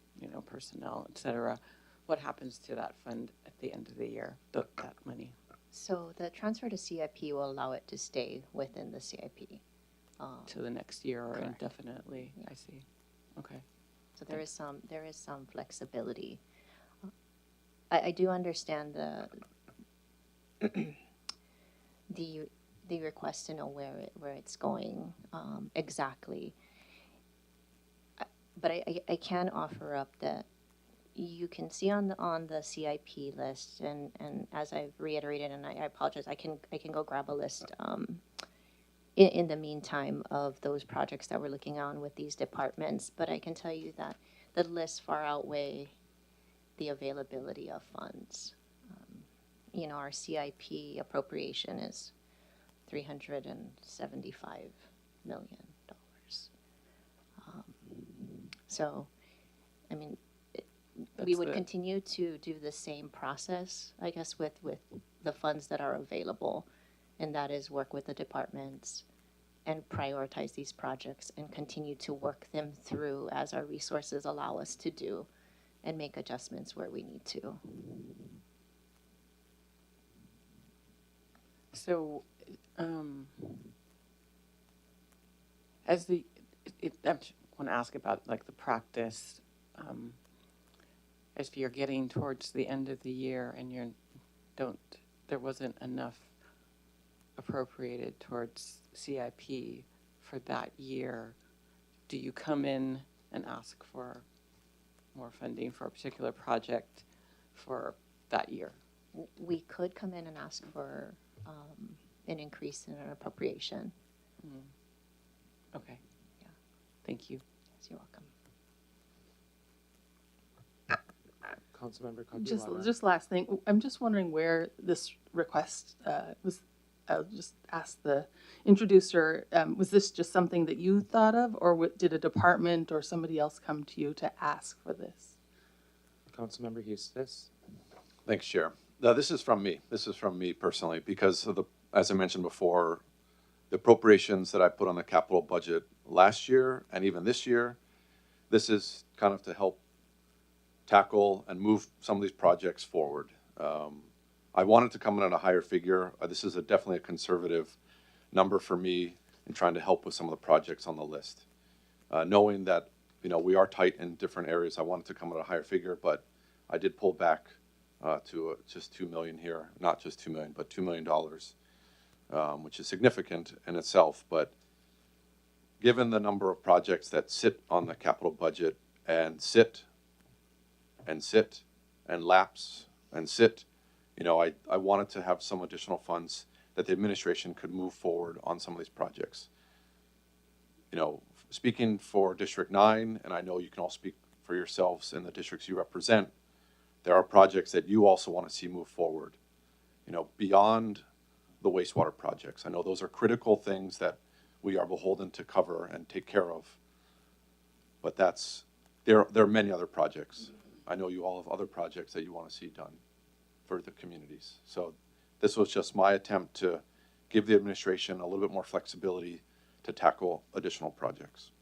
personnel, et cetera, what happens to that fund at the end of the year, that money? So the transfer to CIP will allow it to stay within the CIP. To the next year or correct. Indefinitely, yeah. I see. Okay. So there is some flexibility. I do understand the request to know where it's going exactly. But I can offer up that you can see on the CIP list, and as I've reiterated, and I apologize, I can go grab a list in the meantime of those projects that we're looking on with these departments. But I can tell you that the lists far outweigh the availability of funds. You know, our CIP appropriation is $375 million. So, I mean, we would continue to do the same process, I guess, with the funds that are available, and that is work with the departments and prioritize these projects and continue to work them through as our resources allow us to do, and make adjustments where we need to. So, I want to ask about like the practice, as you're getting towards the end of the year and there wasn't enough appropriated towards CIP for that year. Do you come in and ask for more funding for a particular project for that year? We could come in and ask for an increase in an appropriation. Okay. Yeah. Thank you. Yes, you're welcome. Councilmember Kakiwara. Just last thing, I'm just wondering where this request was. I'll just ask the introducer, was this just something that you thought of, or did a department or somebody else come to you to ask for this? Councilmember Eustace. Thanks, Chair. No, this is from me. This is from me personally, because of as I mentioned before, the appropriations that I put on the capital budget last year and even this year, this is kind of to help tackle and move some of these projects forward. I wanted to come in at a higher figure. This is definitely a conservative number for me in trying to help with some of the projects on the list. Knowing that, you know, we are tight in different areas, I wanted to come at a higher figure, but I did pull back to just $2 million here. Not just $2 million, but $2 million, which is significant in itself. But given the number of projects that sit on the capital budget and sit and sit and lapse and sit, you know, I wanted to have some additional funds that the administration could move forward on some of these projects. You know, speaking for District 9, and I know you can all speak for yourselves in the districts you represent, there are projects that you also want to see move forward, you know, beyond the wastewater projects. I know those are critical things that we are beholden to cover and take care of, but there are many other projects. I know you all have other projects that you want to see done for the communities. So this was just my attempt to give the administration a little bit more flexibility to tackle additional projects.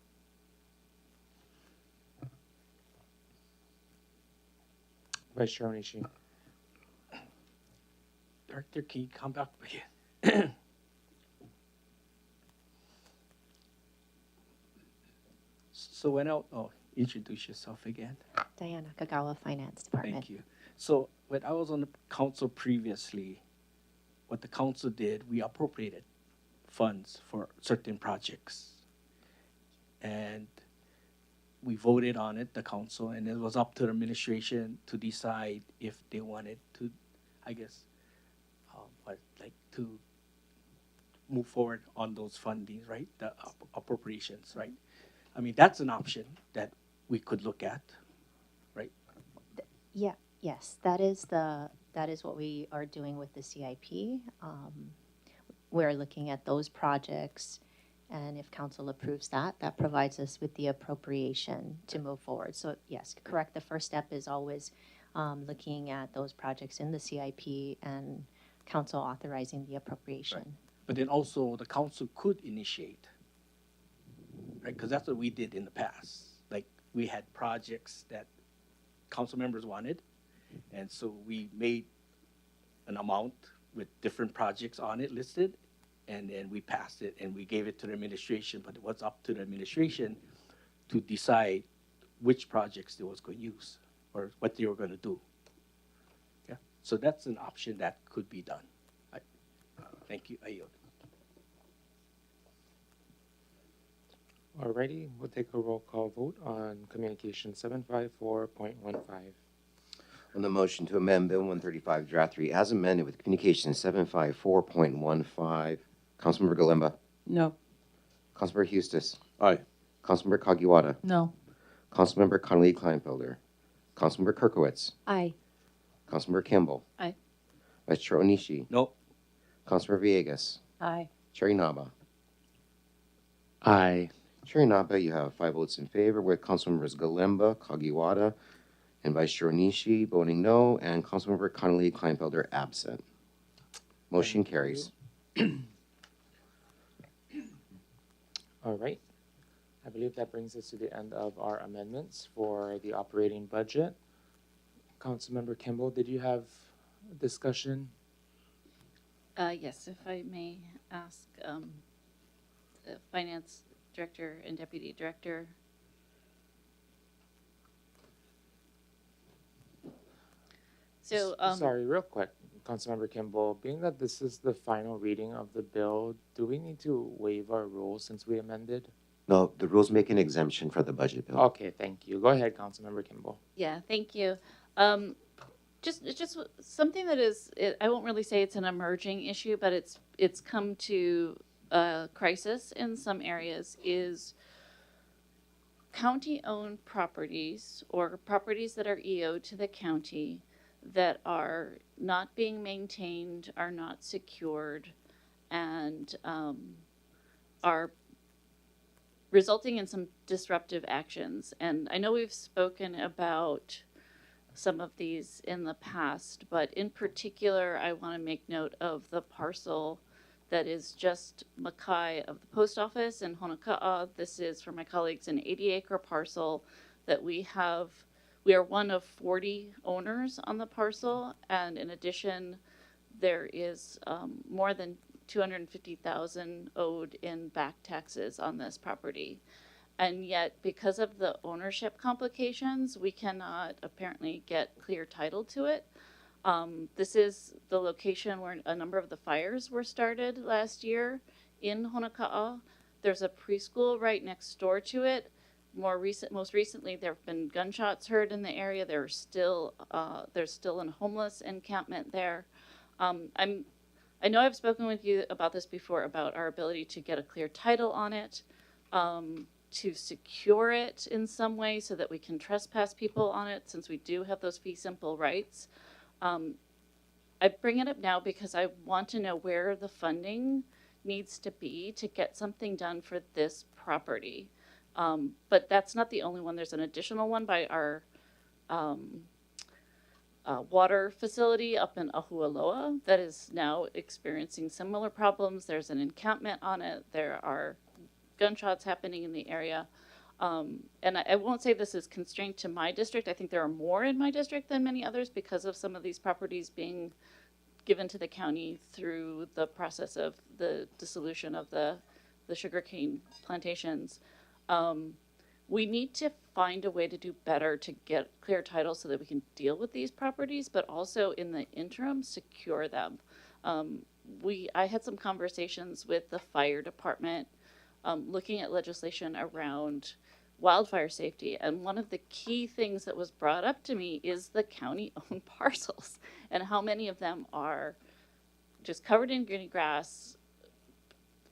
Vice Chair Onishi. Director, can you come back again? So introduce yourself again. Diana Kagawa, Finance Department. Thank you. So when I was on the council previously, what the council did, we appropriated funds for certain projects. And we voted on it, the council, and it was up to the administration to decide if they wanted to, I guess, to move forward on those fundings, right? The appropriations, right? I mean, that's an option that we could look at, right? Yeah, yes, that is what we are doing with the CIP. We're looking at those projects, and if council approves that, that provides us with the appropriation to move forward. So yes, correct. The first step is always looking at those projects in the CIP and council authorizing the appropriation. Right. But then also the council could initiate, right? Because that's what we did in the past. Like we had projects that council members wanted, and so we made an amount with different projects on it listed, and then we passed it and we gave it to the administration, but it was up to the administration to decide which projects they was going to use or what they were going to do. Yeah, so that's an option that could be done. Thank you. I yield. Alrighty, we'll take a roll call vote on communication 754.15. On the motion to amend Bill 135, Draft 3 as amended with Communication 754.15, Councilmember Galemba. No. Councilmember Eustis. Aye. Councilmember Kagiwara. No. Councilmember Connolly Kleinfelder. Councilmember Kirkowitz. Aye. Councilmember Kimball. Aye. Vice Chair Onishi. No. Councilmember Villegas. Aye. Chair Inaba. Aye. Chair Inaba, you have 5 votes in favor with Councilmembers Galemba, Kagiwara, and Vice Chair Onishi voting no, and Councilmember Connolly Kleinfelder absent. Motion carries. All right. I believe that brings us to the end of our amendments for the operating budget. Councilmember Kimball, did you have a discussion? Yes, if I may ask, the Finance Director and Deputy Director. So, Sorry, real quick, Councilmember Kimball, being that this is the final reading of the bill, do we need to waive our rules since we amended? No, the rules make an exemption for the budget bill. Okay, thank you. Go ahead, Councilmember Kimball. yeah, thank you. Just something that is, I won't really say it's an emerging issue, but it's come to a crisis in some areas, is county-owned properties or properties that are EO'd to the county that are not being maintained, are not secured, and are resulting in some disruptive actions. And I know we've spoken about some of these in the past, but in particular, I want to make note of the parcel that is just Mackay of the post office in Honoka'a. This is, for my colleagues, an 80-acre parcel that we have. We are one of 40 owners on the parcel, and in addition, there is more than $250,000 owed in back taxes on this property. And yet, because of the ownership complications, we cannot apparently get clear title to it. This is the location where a number of the fires were started last year in Honoka'a. There's a preschool right next door to it. Most recently, there have been gunshots heard in the area. There's still a homeless encampment there. I know I've spoken with you about this before, about our ability to get a clear title on it, to secure it in some way so that we can trespass people on it, since we do have those fee simple rights. I bring it up now because I want to know where the funding needs to be to get something done for this property. But that's not the only one. There's an additional one by our water facility up in Ahualoa that is now experiencing similar problems. There's an encampment on it. There are gunshots happening in the area. And I won't say this is constrained to my district. I think there are more in my district than many others because of some of these properties being given to the county through the process of the dissolution of the sugarcane plantations. We need to find a way to do better to get clear title so that we can deal with these properties, but also in the interim, secure them. I had some conversations with the fire department looking at legislation around wildfire safety. And one of the key things that was brought up to me is the county-owned parcels and how many of them are just covered in green grass,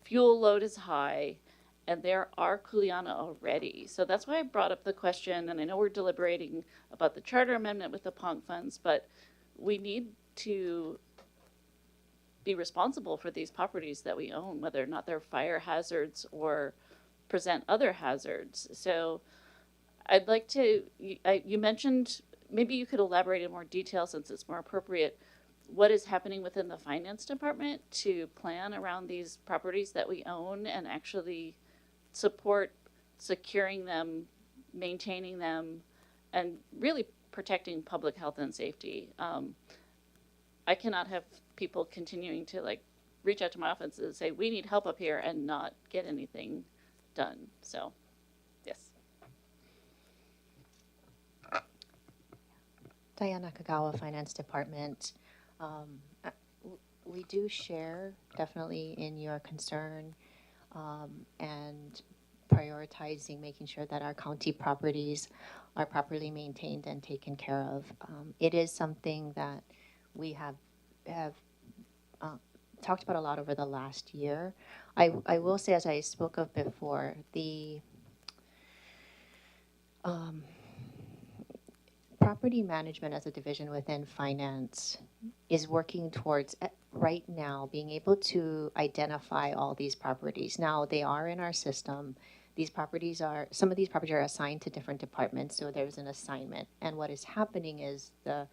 fuel load is high, and there are kuleana already. So that's why I brought up the question, and I know we're deliberating about the charter amendment with the PONC funds, but we need to be responsible for these properties that we own, whether or not they're fire hazards or present other hazards. So I'd like to, you mentioned, maybe you could elaborate in more detail since it's more appropriate, what is happening within the finance department to plan around these properties that we own and actually support securing them, maintaining them, and really protecting public health and safety. I cannot have people continuing to reach out to my office and say, we need help up here, and not get anything done. So, yes. Diana Kagawa, Finance Department. We do share definitely in your concern, and prioritizing making sure that our county properties are properly maintained and taken care of. It is something that we have talked about a lot over the last year. I will say, as I spoke of before, the property management as a division within finance is working towards right now being able to identify all these properties. Now they are in our system. Some of these properties are assigned to different departments, so there's an assignment. And what is happening is the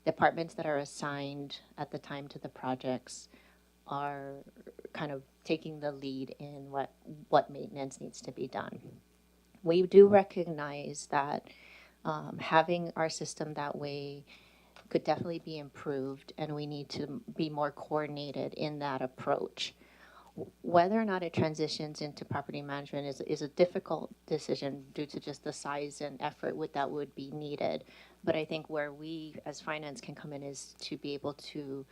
departments that are assigned at the time to the projects are kind of taking the lead in what maintenance needs to be done. We do recognize that having our system that way could definitely be improved, and we need to be more coordinated in that approach. Whether or not it transitions into property management is a difficult decision due to just the size and effort that would be needed. But I think where we as finance can come in is to be able to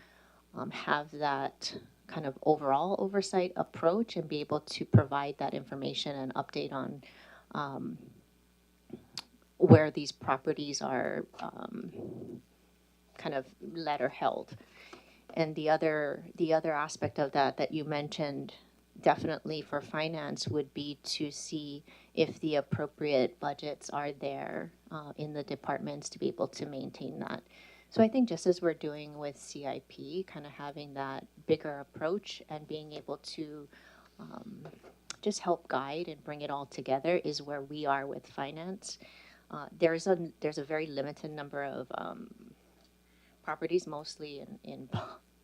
have that kind of overall oversight approach and be able to provide that information and update on where these properties are kind of led or held. And the other aspect of that you mentioned, definitely for finance, would be to see if the appropriate budgets are there in the departments to be able to maintain that. So I think just as we're doing with CIP, kind of having that bigger approach and being able to just help guide and bring it all together is where we are with finance. There's a very limited number of properties, mostly in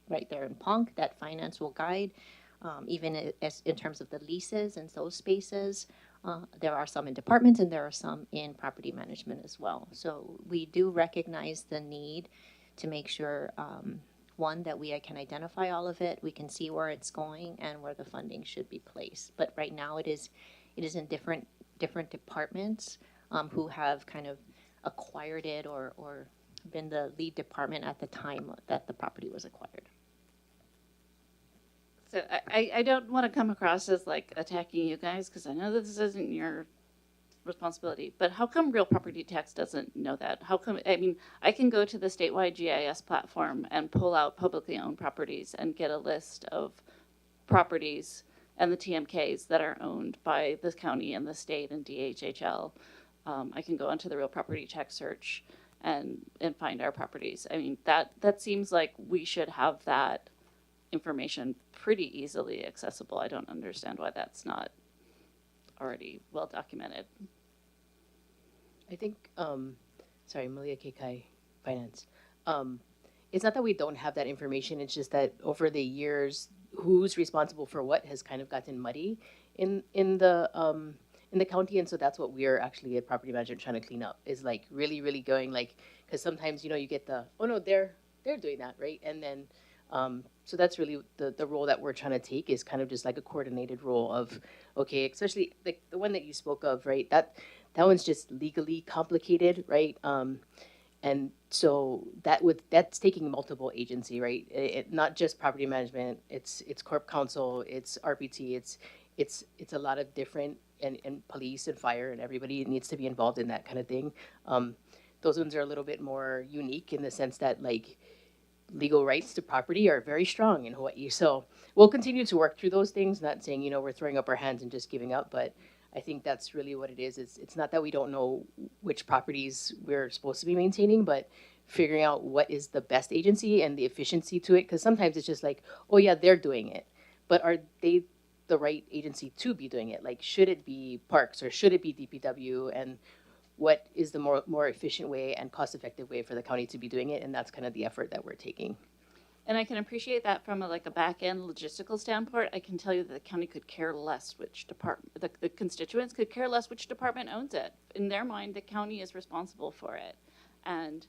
right there in Ponk, that finance will guide, even as in terms of the leases and those spaces. There are some in departments and there are some in property management as well. So we do recognize the need to make sure, one, that we can identify all of it, we can see where it's going and where the funding should be placed. But right now it is in different departments who have kind of acquired it or been the lead department at the time that the property was acquired. So I don't want to come across as like attacking you guys, because I know that this isn't your responsibility, but how come real property tax doesn't know that? How come, I mean, I can go to the statewide GIS platform and pull out publicly owned properties and get a list of properties and the TMKs that are owned by the county and the state and DHHL. I can go onto the real property tax search and find our properties. I mean, that seems like we should have that information pretty easily accessible. I don't understand why that's not already well documented. I think, sorry, Malia Kekai, Finance. It's not that we don't have that information, it's just that over the years, who's responsible for what has kind of gotten muddy in the county, and so that's what we're actually at property management trying to clean up, is like really going like, because sometimes, you know, you get the, oh no, they're doing that, right? And then so that's really the role that we're trying to take, is kind of just like a coordinated role of, okay, especially like the one that you spoke of, right? That one's just legally complicated, right? And so that's taking multiple agency, right? Not just property management, it's corp counsel, it's RPT, it's a lot of different, and police and fire and everybody needs to be involved in that kind of thing. Those ones are a little bit more unique in the sense that like legal rights to property are very strong in Hawaii. So we'll continue to work through those things, not saying, you know, we're throwing up our hands and just giving up, but I think that's really what it is. It's not that we don't know which properties we're supposed to be maintaining, but figuring out what is the best agency and the efficiency to it. Because sometimes it's just like, oh yeah, they're doing it, but are they the right agency to be doing it? Like, should it be parks or should it be DPW? And what is the more efficient way and cost-effective way for the county to be doing it? And that's kind of the effort that we're taking. And I can appreciate that from a back-end logistical standpoint. I can tell you that the county could care less which department, the constituents could care less which department owns it. In their mind, the county is responsible for it. And,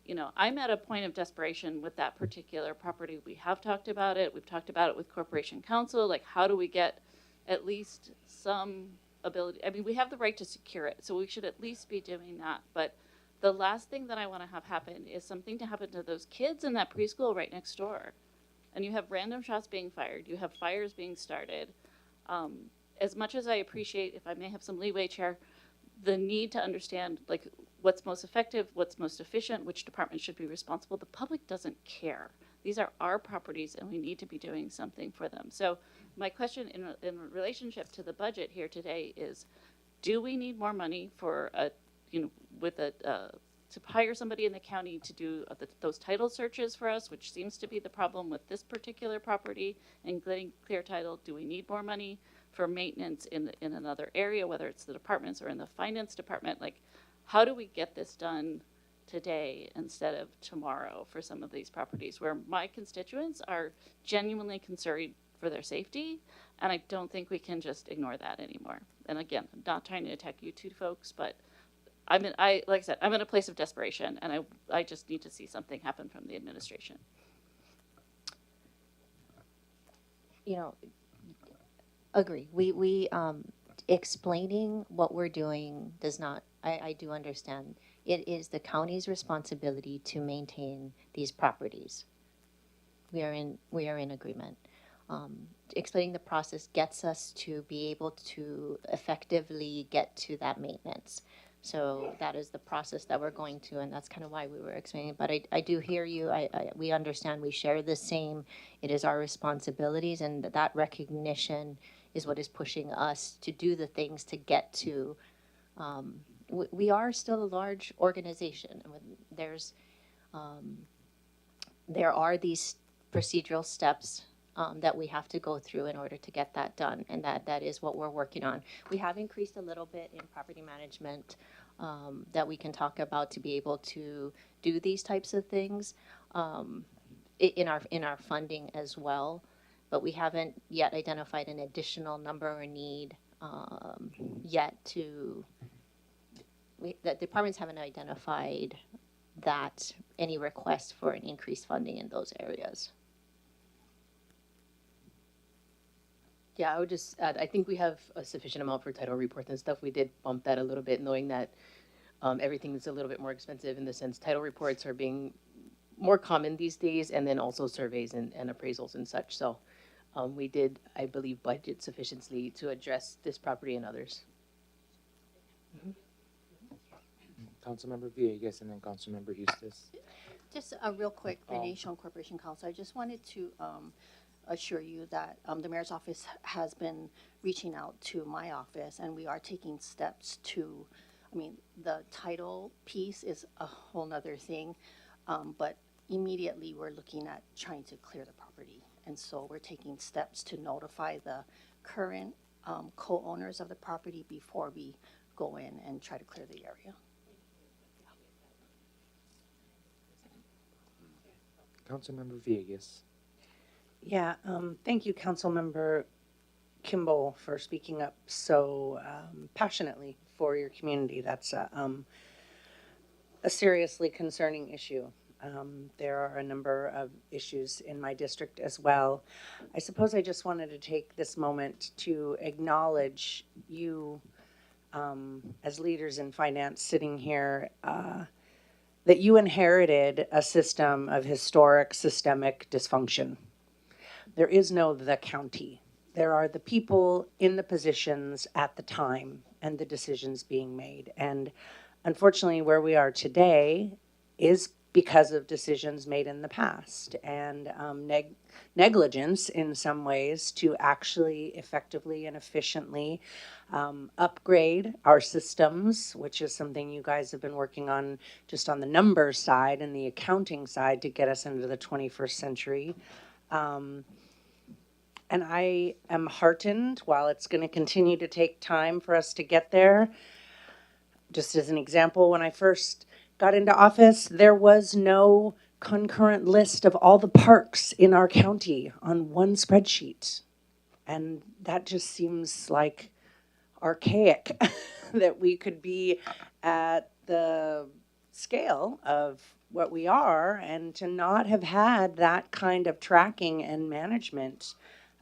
you know, I'm at a point of desperation with that particular property. We have talked about it. We've talked about it with Corporation Counsel. Like, how do we get at least some ability? I mean, we have the right to secure it, so we should at least be doing that. But the last thing that I want to have happen is something to happen to those kids in that preschool right next door. And you have random shots being fired. You have fires being started. as much as I appreciate, if I may have some leeway, Chair, the need to understand like what's most effective, what's most efficient, which department should be responsible, the public doesn't care. These are our properties and we need to be doing something for them. So my question in relationship to the budget here today is, do we need more money for a, to hire somebody in the county to do those title searches for us, which seems to be the problem with this particular property and getting clear title? Do we need more money for maintenance in another area, whether it's the departments or in the finance department? Like, how do we get this done today instead of tomorrow for some of these properties where my constituents are genuinely concerned for their safety? And I don't think we can just ignore that anymore. And again, I'm not trying to attack you two folks, but like I said, I'm in a place of desperation, and I just need to see something happen from the administration. Agree. We explaining what we're doing does not, I do understand. It is the county's responsibility to maintain these properties. We are in agreement. Explaining the process gets us to be able to effectively get to that maintenance. So that is the process that we're going to, and that's kind of why we were explaining. But I do hear you. We understand. We share the same. It is our responsibilities, and that recognition is what is pushing us to do the things to get to. We are still a large organization. There are these procedural steps that we have to go through in order to get that done, and that is what we're working on. We have increased a little bit in property management that we can talk about to be able to do these types of things in our funding as well, but we haven't yet identified an additional number or need yet the departments haven't identified that any request for an increased funding in those areas. Yeah, I would just add, I think we have a sufficient amount for title reports and stuff. We did bump that a little bit, knowing that everything is a little bit more expensive in the sense title reports are being more common these days, and then also surveys and appraisals and such. So we did, I believe, budget sufficiently to address this property and others. Mm-hmm. Councilmember Villegas and then Councilmember Eustace. Just real quick, Renee Schoen, Corporation Counsel. I just wanted to assure you that the mayor's office has been reaching out to my office, and we are taking steps to, the title piece is a whole nother thing, but immediately we're looking at trying to clear the property. And so we're taking steps to notify the current co-owners of the property before we go in and try to clear the area. Councilmember Villegas. Yeah, thank you, Councilmember Kimball, for speaking up so passionately for your community. That's a seriously concerning issue. There are a number of issues in my district as well. I suppose I just wanted to take this moment to acknowledge you as leaders in finance sitting here, that you inherited a system of historic systemic dysfunction. There is no the county. There are the people in the positions at the time and the decisions being made. And unfortunately, where we are today is because of decisions made in the past and negligence in some ways to actually effectively and efficiently upgrade our systems, which is something you guys have been working on just on the numbers side and the accounting side to get us into the 21st century. And I am heartened, while it's going to continue to take time for us to get there. Just as an example, when I first got into office, there was no concurrent list of all the parks in our county on one spreadsheet. And that just seems like archaic that we could be at the scale of what we are and to not have had that kind of tracking and management.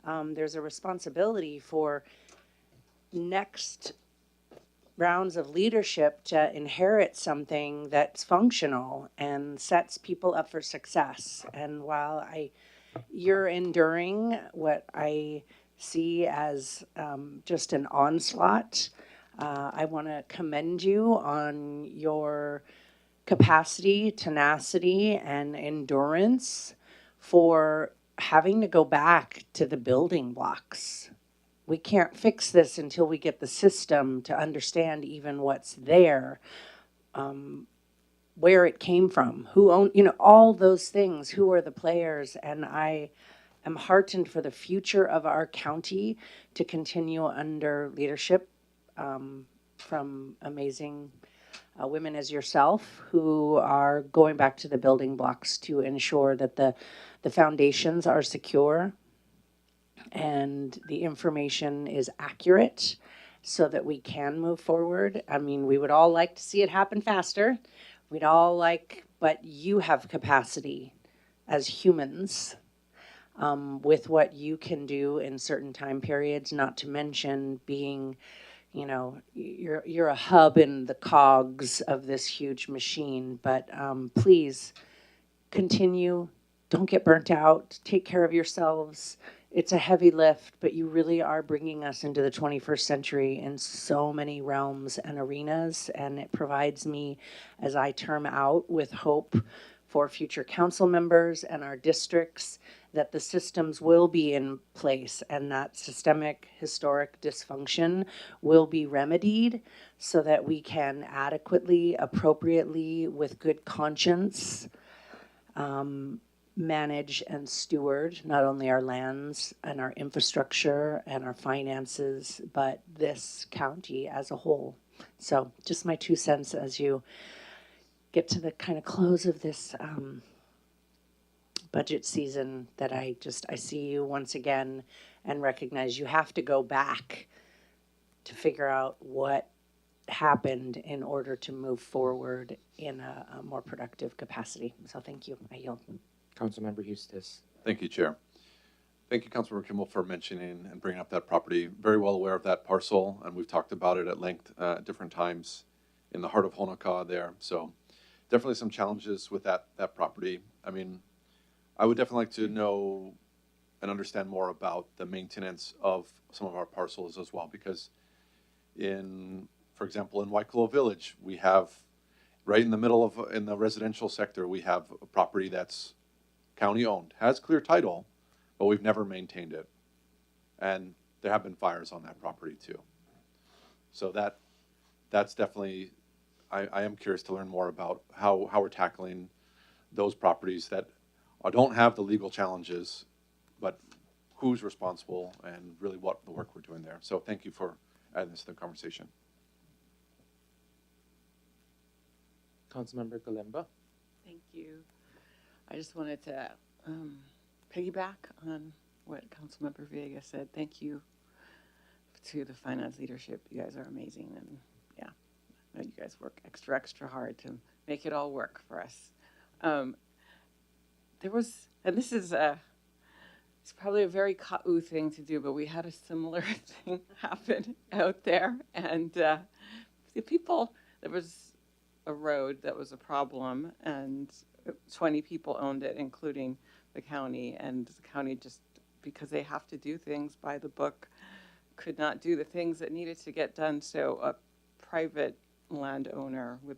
There's a responsibility for next rounds of leadership to inherit something that's functional and sets people up for success. And while you're enduring what I see as just an onslaught. I want to commend you on your capacity, tenacity, and endurance for having to go back to the building blocks. We can't fix this until we get the system to understand even what's there, where it came from, who owned, all those things, who are the players. And I am heartened for the future of our county to continue under leadership from amazing women as yourself who are going back to the building blocks to ensure that the foundations are secure and the information is accurate so that we can move forward. I mean, we would all like to see it happen faster. We'd all like, but you have capacity as humans with what you can do in certain time periods, not to mention being, you're a hub in the cogs of this huge machine. But please continue. Don't get burnt out. Take care of yourselves. It's a heavy lift, but you really are bringing us into the 21st century in so many realms and arenas. And it provides me, as I term out, with hope for future council members and our districts, that the systems will be in place and that systemic historic dysfunction will be remedied so that we can adequately, appropriately, with good conscience, manage and steward not only our lands and our infrastructure and our finances, but this county as a whole. So just my 2 cents as you get to the kind of close of this budget season, that I see you once again and recognize you have to go back to figure out what happened in order to move forward in a more productive capacity. So thank you. I yield. Councilmember Eustace. Thank you, Chair. Thank you, Councilmember Kimball, for mentioning and bringing up that property. Very well aware of that parcel, and we've talked about it at length at different times in the heart of Honokaa there. So definitely some challenges with that property. I mean, I would definitely like to know and understand more about the maintenance of some of our parcels as well, because for example, in Waikolo Village, we have right in the middle in the residential sector, we have a property that's county owned, has clear title, but we've never maintained it. And there have been fires on that property too. So that's definitely, I am curious to learn more about how we're tackling those properties that don't have the legal challenges, but who's responsible and really what the work we're doing there. So thank you for adding this to the conversation. Councilmember Galimba. Thank you. I just wanted to piggyback on what Councilmember Vega said. Thank you to the finance leadership. You guys are amazing, and yeah, I know you guys work extra hard to make it all work for us. There was, and this is it's probably a very Ka'u thing to do, but we had a similar thing happen out there, and the people, there was a road that was a problem, and 20 people owned it, including the county, and the county just, because they have to do things by the book, could not do the things that needed to get done. So a private landowner with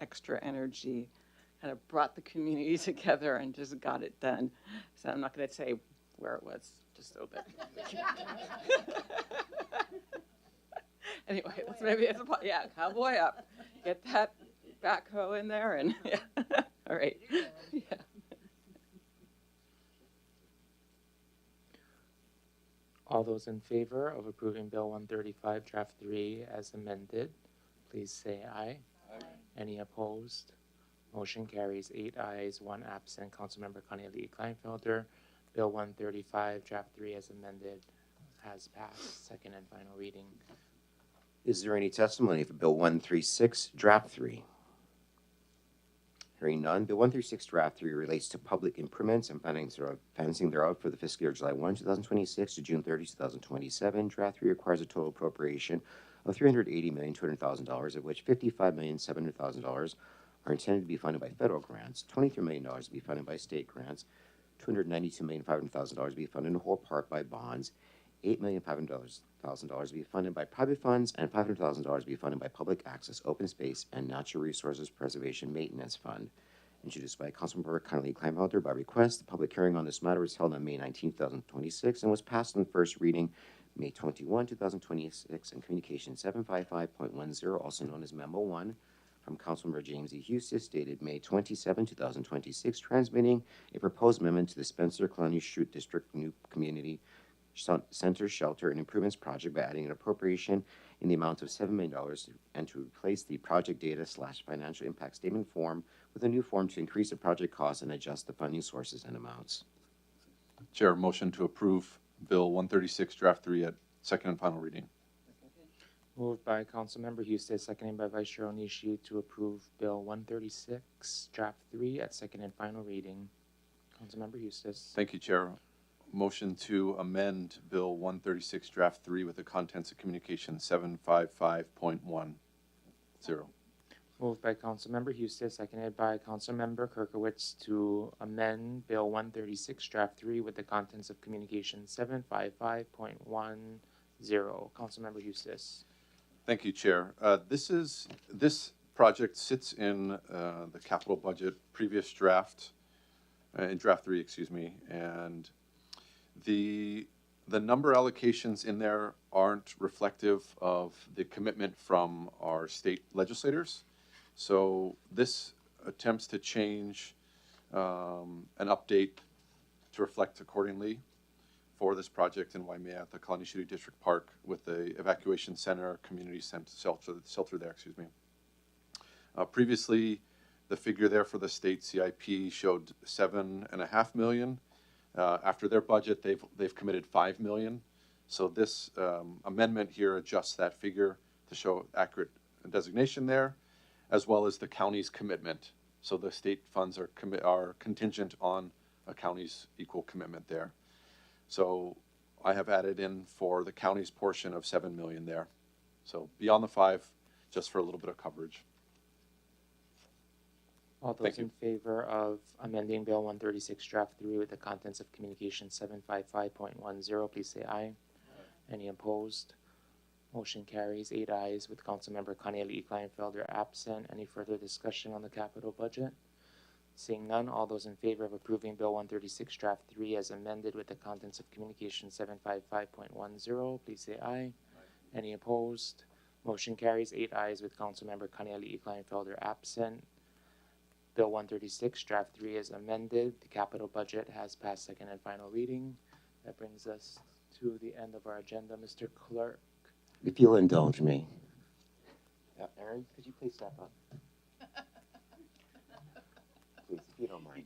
extra energy kind of brought the community together and just got it done. So I'm not going to say where it was, just so that. Anyway, that's maybe it's a cowboy up. Get that backhoe in there, and yeah. All right. Yeah. All those in favor of approving Bill 135, Draft 3 as amended, please say aye. Aye. Any opposed? Motion carries 8 ayes, 1 absent. Councilmember Cornelia Kleinfelder. Bill 135, Draft 3 as amended has passed. Second and final reading. Is there any testimony for Bill 136, Draft 3? Hearing none, Bill 136, Draft 3 relates to public improvements and financing thereof for the fiscal year July 1, 2026 to June 30, 2027. Draft 3 requires a total appropriation of $380,200,000, of which $55,700,000 are intended to be funded by federal grants, $23 million to be funded by state grants, $292,500,000 to be funded in whole part by bonds, $8,500,000 to be funded by private funds and $500,000 to be funded by Public Access, Open Space, and Natural Resources Preservation Maintenance Fund. Introduced by Councilmember Connolly Kleinfelder by request. The public hearing on this matter was held on May 19, 2026, and was passed on first reading May 21, 2026, in Communication 755.10, also known as Memo 1, from Councilmember James E. Hustis, dated May 27, 2026, transmitting a proposed amendment to the Spencer-Colonial Chute District New Community Center Shelter and Improvements Project by adding an appropriation in the amount of $7 million and to replace the project data / financial impact statement form with a new form to increase the project cost and adjust the funding sources and amounts. Chair, motion to approve Bill 136, Draft 3 at second and final reading. Moved by Councilmember Hustis, seconded by Vice Chair Onishi to approve Bill 136, Draft 3 at second and final reading. Councilmember Hustis. Thank you, Chair. Motion to amend Bill 136, Draft 3 with the contents of Communication 755.10. Moved by Councilmember Hustis, seconded by Councilmember Kirkowitz to amend Bill 136, Draft 3 with the contents of Communication 755.10. Councilmember Hustis. Thank you, Chair. This project sits in the capital budget previous draft, in Draft 3, excuse me, and the number allocations in there aren't reflective of the commitment from our state legislators. So this attempts to change an update to reflect accordingly for this project in Waimea at the Kalaniʻi District Park with the evacuation center, community center, shelter there, excuse me. Previously, the figure there for the state CIP showed $7.5 million. After their budget, they've committed $5 million. So this amendment here adjusts that figure to show accurate designation there, as well as the county's commitment. So the state funds are contingent on a county's equal commitment there. So I have added in for the county's portion of $7 million there. So beyond the 5, just for a little bit of coverage. All those in favor of amending Bill 136, Draft 3 with the contents of Communication 755.10, please say aye. Any opposed? Motion carries 8 ayes with Councilmember Connolly Kleinfelder absent. Any further discussion on the capital budget? Seeing none, all those in favor of approving Bill 136, Draft 3 as amended with the contents of Communication 755.10, please say aye. Any opposed? Motion carries 8 ayes with Councilmember Connolly Kleinfelder absent. Bill 136, Draft 3 is amended. The capital budget has passed second and final reading. That brings us to the end of our agenda. Mr. Clerk. If you'll indulge me. Aaron, could you please step up? Please, if you don't mind.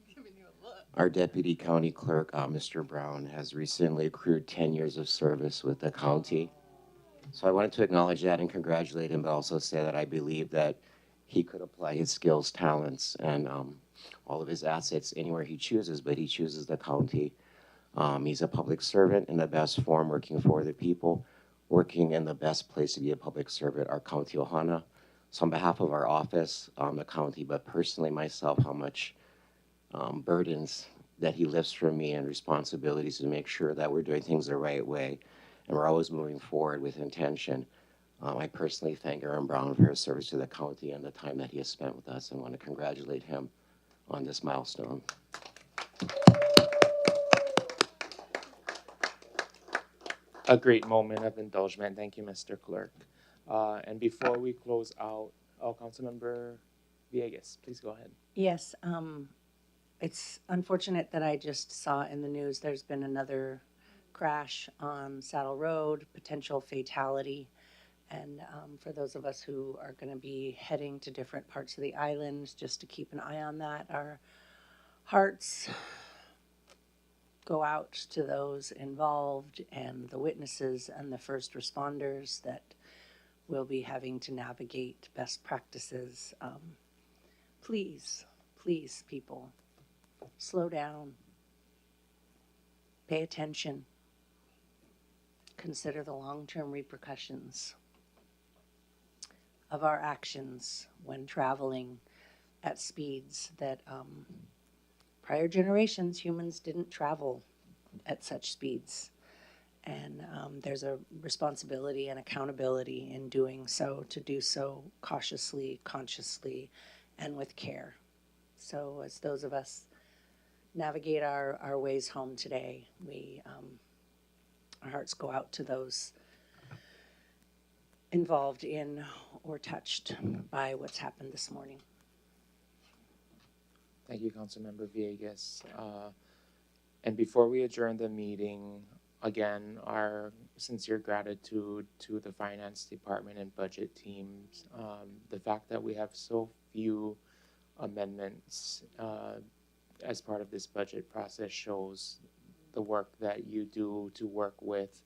Our Deputy County Clerk, Mr. Brown, has recently accrued 10 years of service with the county. So I wanted to acknowledge that and congratulate him, but also say that I believe that he could apply his skills, talents, and all of his assets anywhere he chooses, but he chooses the county. He's a public servant in the best form, working for the people, working in the best place to be a public servant, our county ohana. So on behalf of our office, the county, but personally myself, how much burdens that he lifts from me and responsibilities to make sure that we're doing things the right way and we're always moving forward with intention. I personally thank Aaron Brown for his service to the county and the time that he has spent with us and want to congratulate him on this milestone. A great moment of indulgement. Thank you, Mr. Clerk. And before we close out, Councilmember Villegas, please go ahead. Yes, it's unfortunate that I just saw in the news there's been another crash on Saddle Road, potential fatality. And for those of us who are going to be heading to different parts of the island, just to keep an eye on that, our hearts go out to those involved and the witnesses and the first responders that will be having to navigate best practices. Please, please, people, slow down, pay attention, consider the long-term repercussions of our actions when traveling at speeds that prior generations, humans didn't travel at such speeds. And there's a responsibility and accountability in doing so, to do so cautiously, consciously, and with care. So as those of us navigate our ways home today, our hearts go out to those involved in or touched by what's happened this morning. Thank you, Councilmember Villegas. And before we adjourn the meeting, again, our sincere gratitude to the finance department and budget teams. The fact that we have so few amendments as part of this budget process shows the work that you do to work with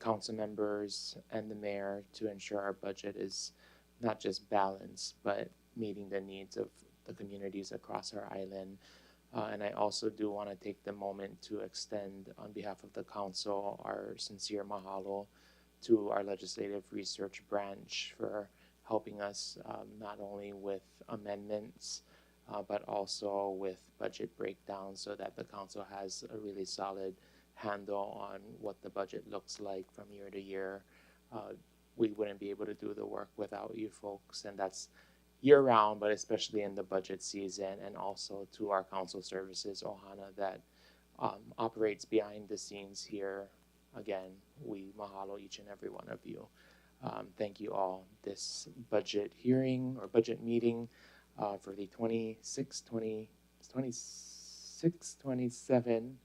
council members and the mayor to ensure our budget is not just balanced, but meeting the needs of the communities across our island. And I also do want to take the moment to extend, on behalf of the council, our sincere mahalo to our legislative research branch for helping us not only with amendments, but also with budget breakdowns so that the council has a really solid handle on what the budget looks like from year to year. We wouldn't be able to do the work without you folks, and that's year round, but especially in the budget season, and also to our council services, Ohana, that operates behind the scenes here. Again, we mahalo each and every one of you. Thank you all. This budget hearing or budget meeting for the 26-27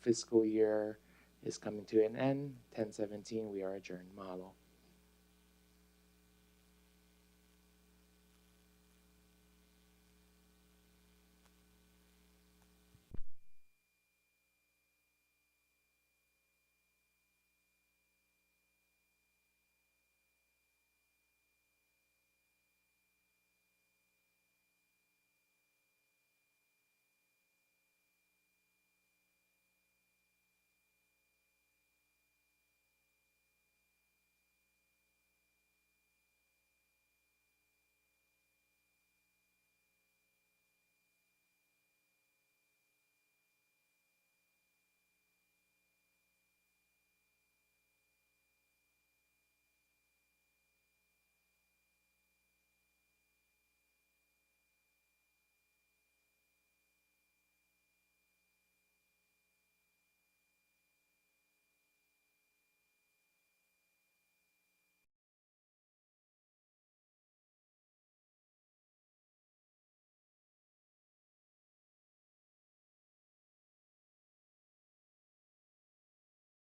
fiscal year is coming to an end. 10/17, we are adjourned. Mahalo.